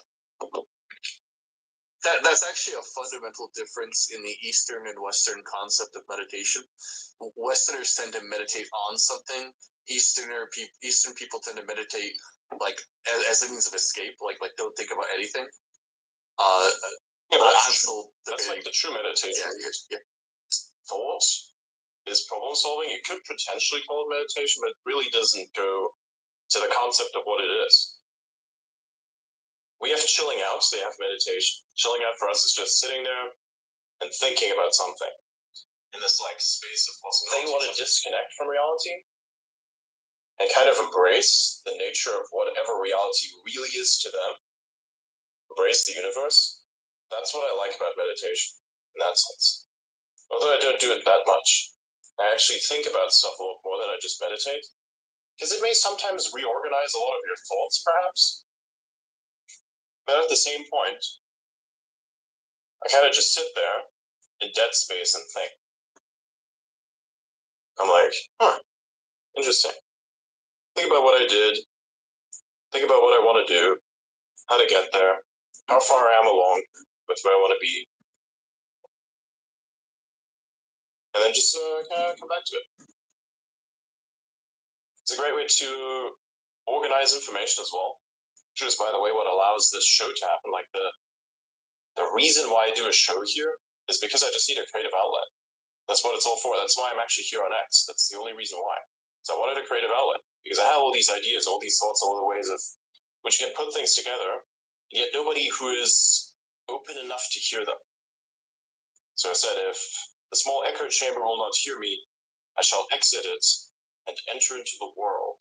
That's actually a fundamental difference in the Eastern and Western concept of meditation. Westerners tend to meditate on something. Eastern people tend to meditate like as a means of escape, like don't think about anything. That's like the true meditation. Yeah. Thought is problem solving. You could potentially call it meditation, but it really doesn't go to the concept of what it is. We have chilling out, so they have meditation. Chilling out for us is just sitting there and thinking about something in this like space of possibility. They want to disconnect from reality and kind of embrace the nature of whatever reality really is to them. Embrace the universe. That's what I like about meditation in that sense. Although I don't do it that much, I actually think about stuff a lot more than I just meditate. Because it may sometimes reorganize a lot of your thoughts, perhaps. But at the same point, I kind of just sit there in dead space and think. I'm like, interesting. Think about what I did. Think about what I want to do. How to get there. How far I am along with where I want to be. And then just kind of come back to it. It's a great way to organize information as well. Which is, by the way, what allows this show to happen. Like the reason why I do a show here is because I just need a creative outlet. That's what it's all for. That's why I'm actually here on X. That's the only reason why. So I wanted a creative outlet because I have all these ideas, all these thoughts, all the ways of which can put things together, yet nobody who is open enough to hear them. So I said, if the small echo chamber will not hear me, I shall exit it and enter into the world.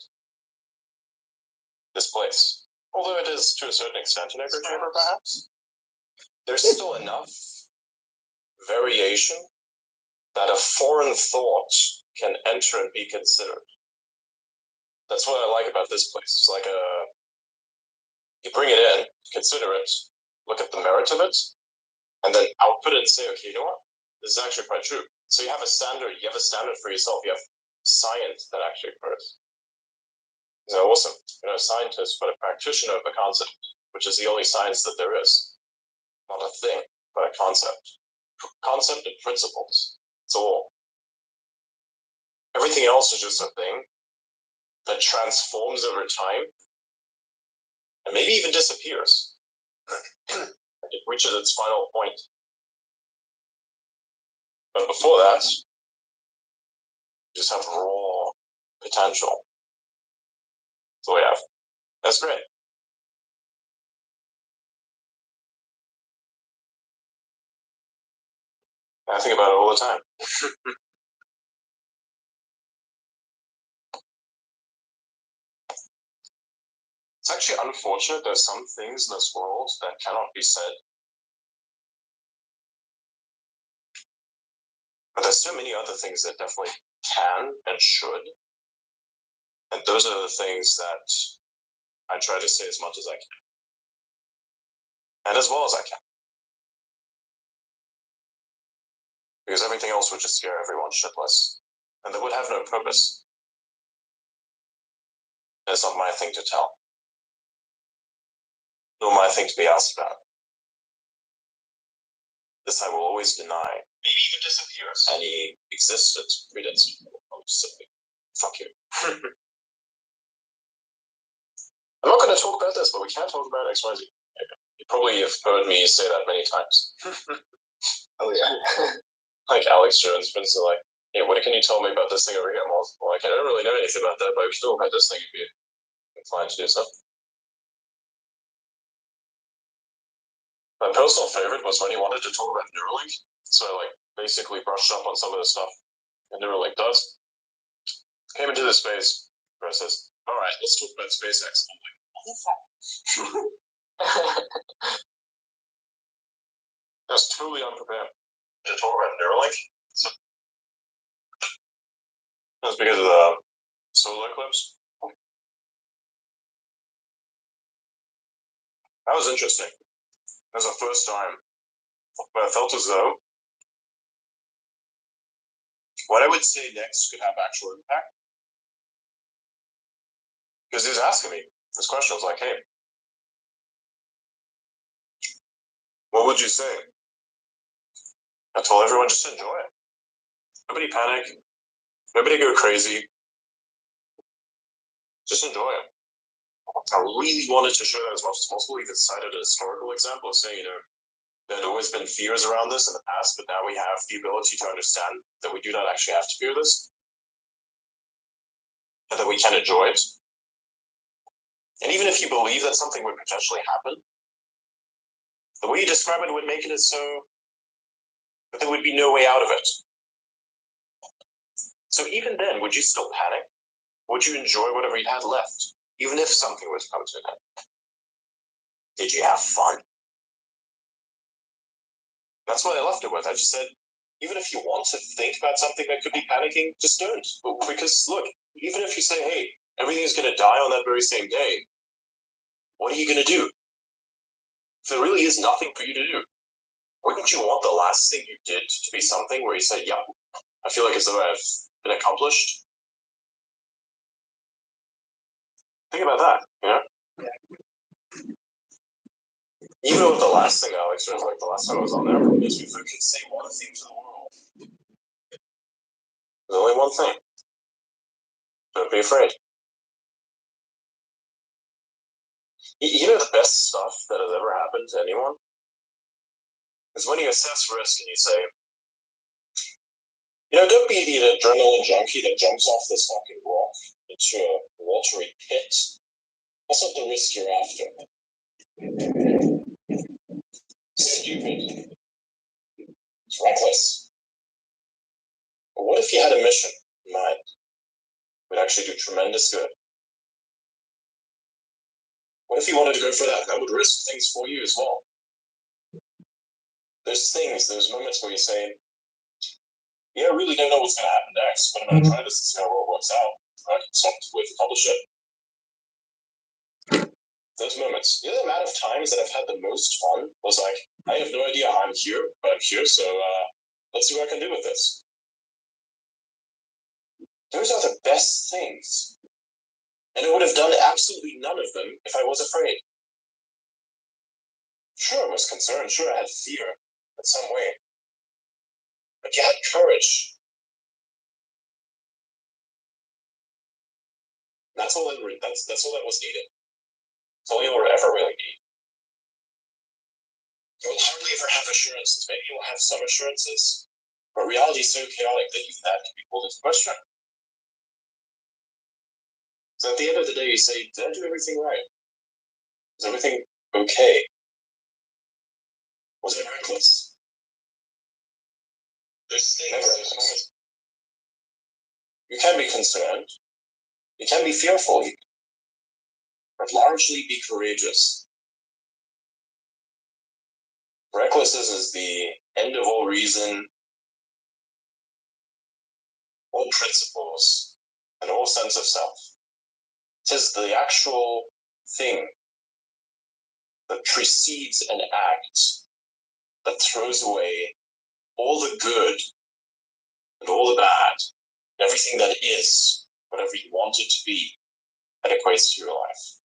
This place. Although it is to a certain extent an echo chamber, perhaps, there's still enough variation that a foreign thought can enter and be considered. That's what I like about this place. It's like you bring it in, consider it, look at the merit of it, and then output it and say, okay, you know what? This is actually quite true. So you have a standard for yourself. You have science that actually occurs. awesome. You're not a scientist, but a practitioner of a concept, which is the only science that there is. Not a thing, but a concept. Concept and principles. It's all. Everything else is just a thing that transforms over time and maybe even disappears. It reaches its final point. But before that, you just have raw potential. That's all we have. That's great. I think about it all the time. It's actually unfortunate there's some things in this world that cannot be said. But there's so many other things that definitely can and should. And those are the things that I try to say as much as I can. And as well as I can. Because everything else would just scare everyone shitless. And they would have no purpose. And it's not my thing to tell. Nor my thing to be asked about. This I will always deny. Maybe even disappear. Any existence credence. Fuck you. I'm not going to talk about this, but we can talk about XYZ. You probably have heard me say that many times. Oh yeah. Like Alex Jones, for instance, like, hey, what can you tell me about this thing over here? Well, like, I don't really know anything about that, but if you talk about this thing, you'd be inclined to do so. My personal favorite was when he wanted to talk about Neuralink. So I like basically brushed up on some of the stuff that Neuralink does. Came into the space, says, all right, let's talk about SpaceX. I'm like, I was totally unprepared to talk about Neuralink. So that's because of the solar eclipse. That was interesting. That was the first time. But I felt as though what I would say next could have actual impact. Because he was asking me this question. I was like, hey, what would you say? I told everyone just enjoy it. Nobody panic. Nobody go crazy. Just enjoy it. I really wanted to show that as much as possible. Even cited a historical example of saying, you know, there had always been fears around this in the past, but now we have the ability to understand that we do not actually have to fear this, and that we can enjoy it. And even if you believe that something would potentially happen, the way you describe it would make it so that there would be no way out of it. So even then, would you still panic? Would you enjoy whatever you had left, even if something was to come to an end? Did you have fun? That's what I left it with. I just said, even if you want to think about something that could be panicking, just don't. Because look, even if you say, hey, everything's going to die on that very same day, what are you going to do? If there really is nothing for you to do, wouldn't you want the last thing you did to be something where you said, yeah, I feel like as though I've been accomplished? Think about that, you know? Even with the last thing, Alex, was like the last time I was on there, is if we could say one thing to the world. There's only one thing. Don't be afraid. You know the best stuff that has ever happened to anyone? Is when you assess risk and you say, you know, don't be the adrenaline junkie that jumps off this fucking rock into a watery pit. That's not the risk you're after. Stupid. It's reckless. But what if you had a mission in mind? It would actually do tremendous good. What if you wanted to go for that? That would risk things for you as well. There's things, there's moments where you're saying, yeah, I really don't know what's going to happen next, but I'm going to try this and see how it all works out. I can stop with the publish it. Those moments, you know, the amount of times that I've had the most fun was like, I have no idea how I'm here, but I'm here, so let's see what I can do with this. Those are the best things. And I would have done absolutely none of them if I was afraid. Sure, I was concerned. Sure, I had fear in some way. But you had courage. That's all that was needed. That's all you'll ever really need. You'll hardly ever have assurances. Maybe you'll have some assurances, but reality is so chaotic that even that can be pulled into question. So at the end of the day, you say, did I do everything right? Is everything okay? Was it reckless? There's things. You can be concerned. You can be fearful, but largely be courageous. Recklessness is the end of all reason, all principles, and all sense of self. It is the actual thing that precedes an act that throws away all the good and all the bad, and everything that is, whatever you want it to be, that equates to your life.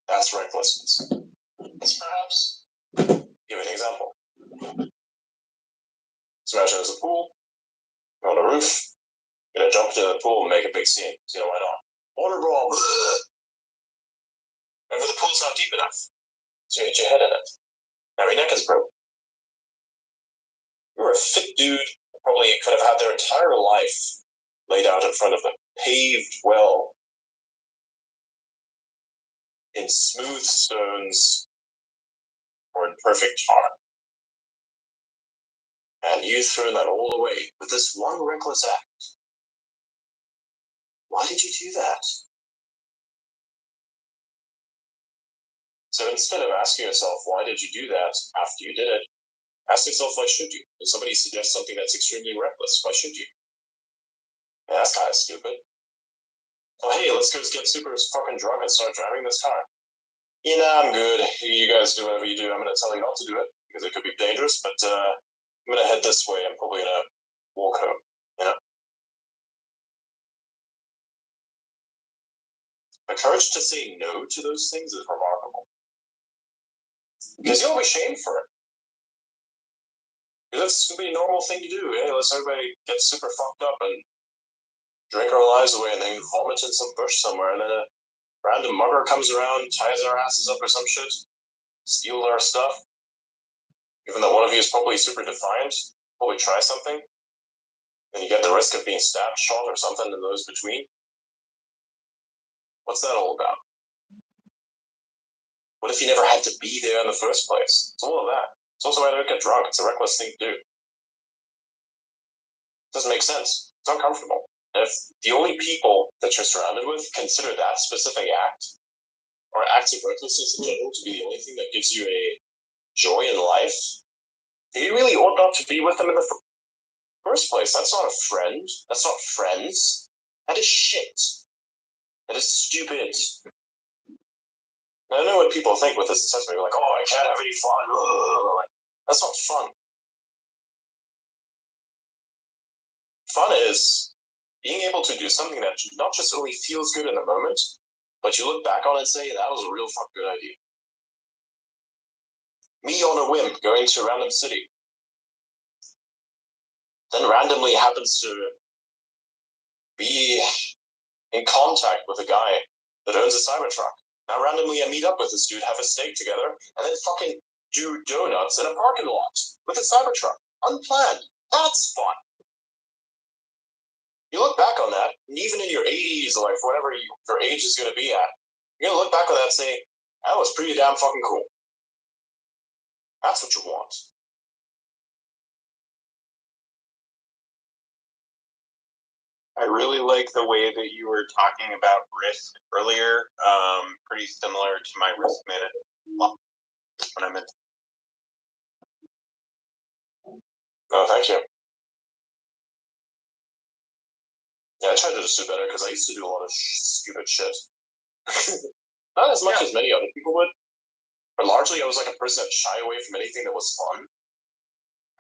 That's recklessness. Let's perhaps give an example. So imagine there's a pool, you're on a roof, you're gonna jump into the pool and make a big scene. So you know why not? Water brawl. Remember, the pool's not deep enough, so you hit your head in it. Now your neck is broken. You're a fit dude, probably could have had their entire life laid out in front of them, paved well in smooth stones or in perfect tar. And you throw that all away with this one reckless act. Why did you do that? So instead of asking yourself, why did you do that after you did it, ask yourself, why should you? If somebody suggests something that's extremely reckless, why should you? Yeah, that's kind of stupid. Oh, hey, let's go get super fucking drunk and start driving this car. You know, I'm good. You guys do whatever you do. I'm going to tell you not to do it because it could be dangerous, but I'm going to head this way. I'm probably going to walk home, you know? The courage to say no to those things is remarkable. Because you'll be shamed for it. Because that's going to be a normal thing to do. Hey, let's everybody get super fucked up and drink our lives away and then vomit in some bush somewhere. And then a random mugger comes around, ties our asses up or some shit, steals our stuff. Even though one of you is probably super defiant, probably try something. Then you get the risk of being stabbed, shot, or something in those between. What's that all about? What if you never had to be there in the first place? It's all of that. It's also why I don't get drunk. It's a reckless thing to do. It doesn't make sense. It's uncomfortable. And if the only people that you're surrounded with consider that specific act, or acts of recklessness in general, to be the only thing that gives you a joy in life, you really ought not to be with them in the first place. That's not a friend. That's not friends. That is shit. That is stupid. I know what people think with this assessment. They're like, oh, I can't have any fun. Ugh. That's not fun. Fun is being able to do something that not just only feels good in the moment, but you look back on it and say, that was a real fucking good idea. Me on a whim going to a random city, then randomly happens to be in contact with a guy that owns a Cybertruck. Now randomly I meet up with this dude, have a steak together, and then fucking do donuts in a parking lot with a Cybertruck. Unplanned. That's fun. You look back on that, and even in your 80s or whatever your age is going to be at, you're going to look back on that and say, that was pretty damn fucking cool. That's what you want. I really like the way that you were talking about risk earlier. Pretty similar to my risk management when I'm in. Oh, thank you. Yeah, I tried to just do better because I used to do a lot of stupid shit. Not as much as many other people would, but largely I was like a person that shy away from anything that was fun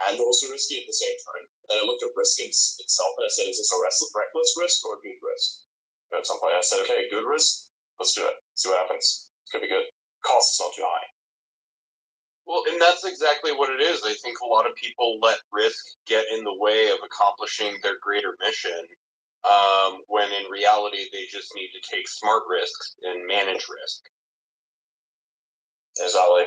and also risky at the same time. And I looked at risk itself and I said, is this a reckless risk or a good risk? at some point. I said, okay, good risk, let's do it. See what happens. It's gonna be good. Cost is not too high. Well, and that's exactly what it is. I think a lot of people let risk get in the way of accomplishing their greater mission, when in reality they just need to take smart risks and manage risk. Exactly.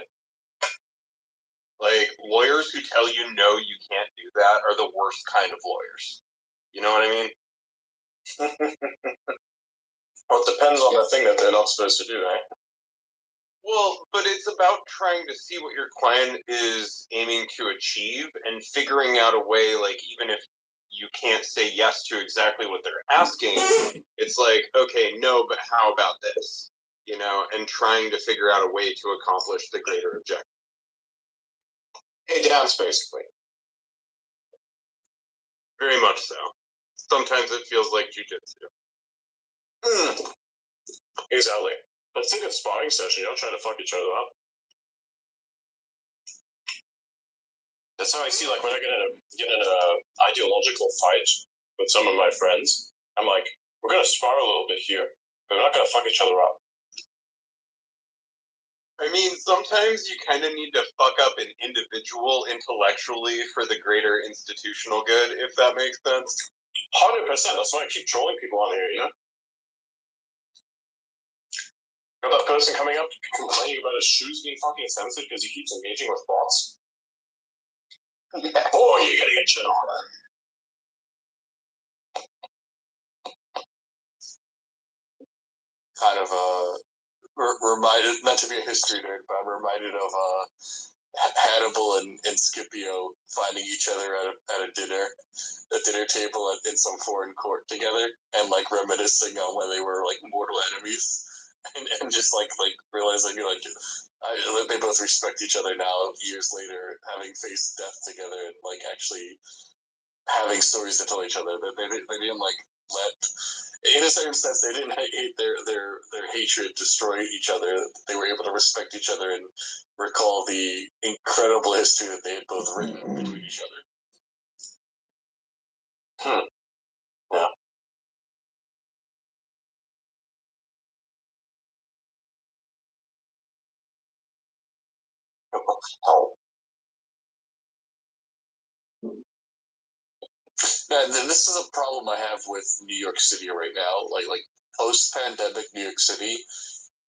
Like, lawyers who tell you no, you can't do that are the worst kind of lawyers. You know what I mean? Well, it depends on the thing that they're not supposed to do, right? Well, but it's about trying to see what your client is aiming to achieve and figuring out a way, like, even if you can't say yes to exactly what they're asking, it's like, okay, no, but how about this? You know, and trying to figure out a way to accomplish the greater objective. Hey, dance, basically. Very much so. Sometimes it feels like jujitsu. Exactly. Let's take a sparring session. You don't try to fuck each other up. That's how I see, like, when I get in a ideological fight with some of my friends, I'm like, we're gonna spar a little bit here, but we're not gonna fuck each other up. I mean, sometimes you kind of need to fuck up an individual intellectually for the greater institutional good, if that makes sense. 100%. That's why I keep trolling people on here, you know? Got that person coming up complaining about his shoes being fucking censored because he keeps engaging with bots. Yeah. Oh, you're gonna get shit on that. Kind of reminded, not to be a history nerd, but I'm reminded of Hannibal and Scipio finding each other at a dinner table in some foreign court together, and like reminiscing on when they were like mortal enemies, and just like realizing like they both respect each other now years later, having faced death together, and like actually having stories to tell each other. They didn't like let, in a certain sense, they didn't hate their hatred destroy each other. They were able to respect each other and recall the incredible history that they had both written between each other. Yeah. Oh. Now, this is a problem I have with New York City right now. Like post-pandemic New York City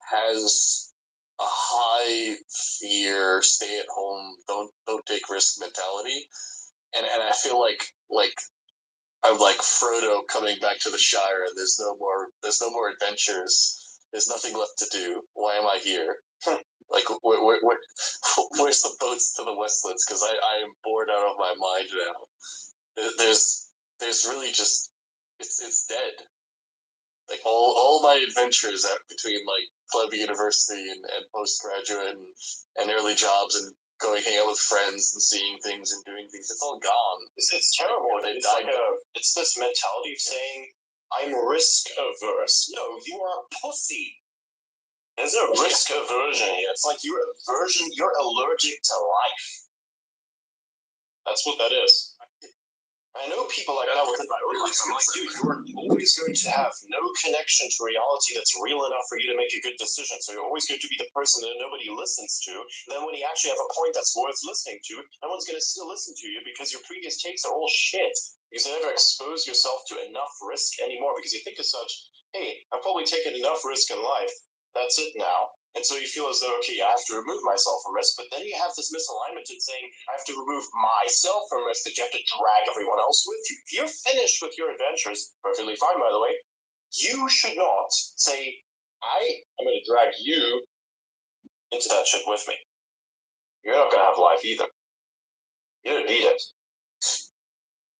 has a high fear, stay at home, don't take risk mentality, and I feel like I'm like Frodo coming back to the Shire, and there's no more adventures. There's nothing left to do. Why am I here? Like, where's the boats to the Westlands? Because I am bored out of my mind now. There's really just it's dead. Like all my adventures between like club, university, and postgraduate and early jobs and going hang out with friends and seeing things and doing things, it's all gone. It's terrible. It's this mentality of saying, I'm risk averse. No, you are a pussy. There's no risk aversion here. It's like you're allergic to life. That's what that is. I know people like that within my own life. I'm like, dude, you're always going to have no connection to reality that's real enough for you to make a good decision. So you're always going to be the person that nobody listens to. And then when you actually have a point that's worth listening to, no one's going to still listen to you because your previous takes are all shit. Because you never expose yourself to enough risk anymore. Because you think as such, hey, I've probably taken enough risk in life. That's it now. And so you feel as though, okay, I have to remove myself from risk, but then you have this misalignment in saying, I have to remove myself from risk, that you have to drag everyone else with you. If you're finished with your adventures, perfectly fine, by the way, you should not say, I am going to drag you into that shit with me. You're not going to have life either. You don't need it.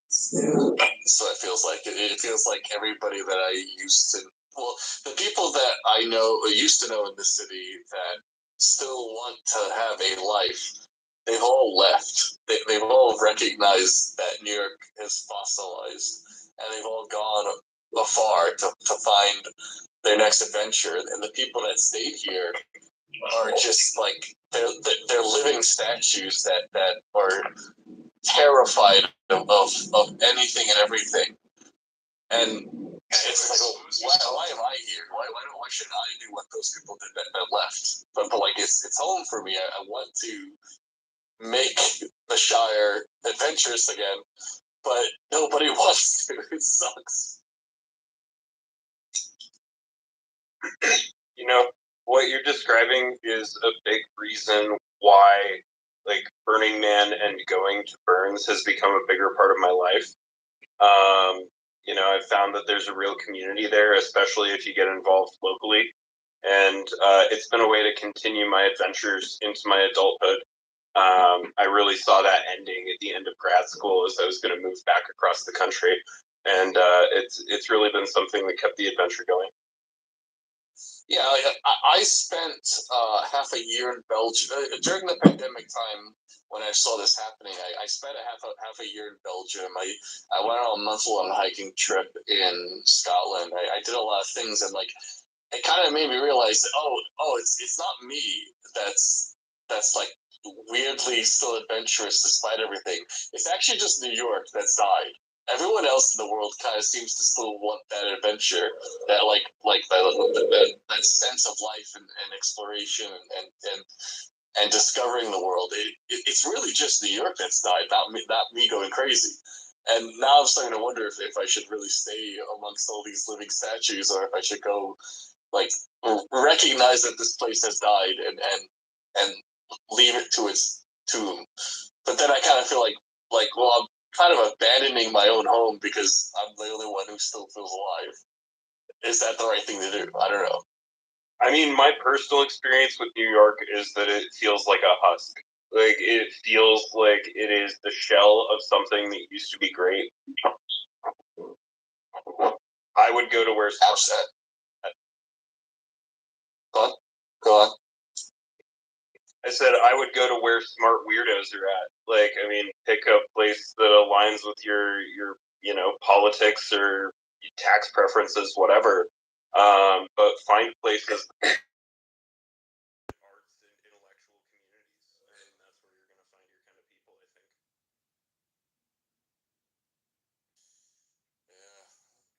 So it feels like everybody that I used to, well, the people that I used to know in the city that still want to have a life, they've all left. They've all recognized that New York is fossilized, and they've all gone afar to find their next adventure. And the people that stayed here are just like they're living statues that are terrified of anything and everything. And It's like, why am I here? Why shouldn't I do what those people did that left? But like, it's home for me. I want to make the Shire adventurous again, but nobody wants to. It sucks. You know, what you're describing is a big reason why, like, Burning Man and going to Burns has become a bigger part of my life. You know, I've found that there's a real community there, especially if you get involved locally. And it's been a way to continue my adventures into my adulthood. I really saw that ending at the end of grad school as I was going to move back across the country. And it's really been something that kept the adventure going. Yeah, I spent half a year in Belgium during the pandemic time when I saw this happening. I spent half a year in Belgium. I went on a month-long hiking trip in Scotland. I did a lot of things, and like it kind of made me realize that it's not me that's like weirdly still adventurous despite everything. It's actually just New York that's died. Everyone else in the world kind of seems to still want that adventure, that that sense of life and exploration and discovering the world. It's really just New York that's died, not me going crazy. And now I'm starting to wonder if I should really stay amongst all these living statues, or if I should go, like, recognize that this place has died and leave it to its tomb. But then I kind of feel like well, I'm kind of abandoning my own home because I'm the only one who still feels alive. Is that the right thing to do? I don't know. I mean, my personal experience with New York is that it feels like a husk. Like, it feels like it is the shell of something that used to be great. I would go to where Go on. I said I would go to where smart weirdos are at. Like, I mean, pick a place that aligns with your politics or tax preferences, whatever. But find places arts and intellectual communities, and that's where you're going to find your kind of people, I think. Yeah,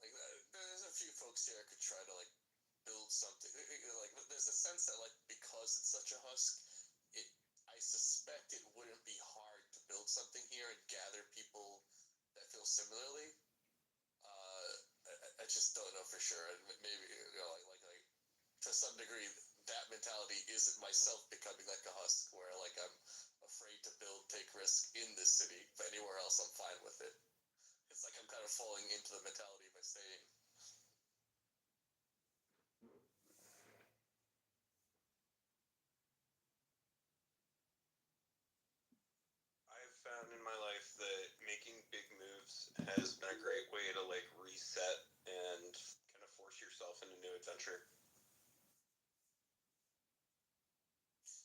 like there's a few folks here I could try to like build something. Like there's a sense that like because it's such a husk, I suspect it wouldn't be hard to build something here and gather people that feel similarly. I just don't know for sure. And maybe like to some degree that mentality is myself becoming like a husk, where like I'm afraid to take risk in this city, but anywhere else I'm fine with it. It's like I'm kind of falling into the mentality by staying. I've found in my life that making big moves has been a great way to like reset and kind of force yourself into new adventure.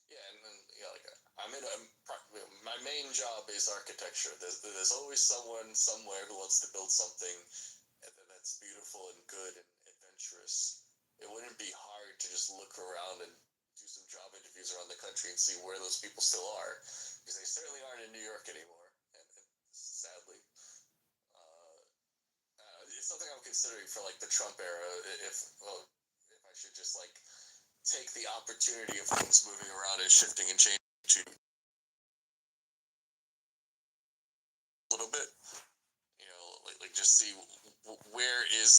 Yeah, and then like my main job is architecture. There's always someone somewhere who wants to build something that's beautiful and good and adventurous. It wouldn't be hard to just look around and do some job interviews around the country and see where those people still are, because they certainly aren't in New York anymore. And sadly, it's something I'm considering for like the Trump era. If I should just like take the opportunity of things moving around and shifting and changing to a little bit, like just see where is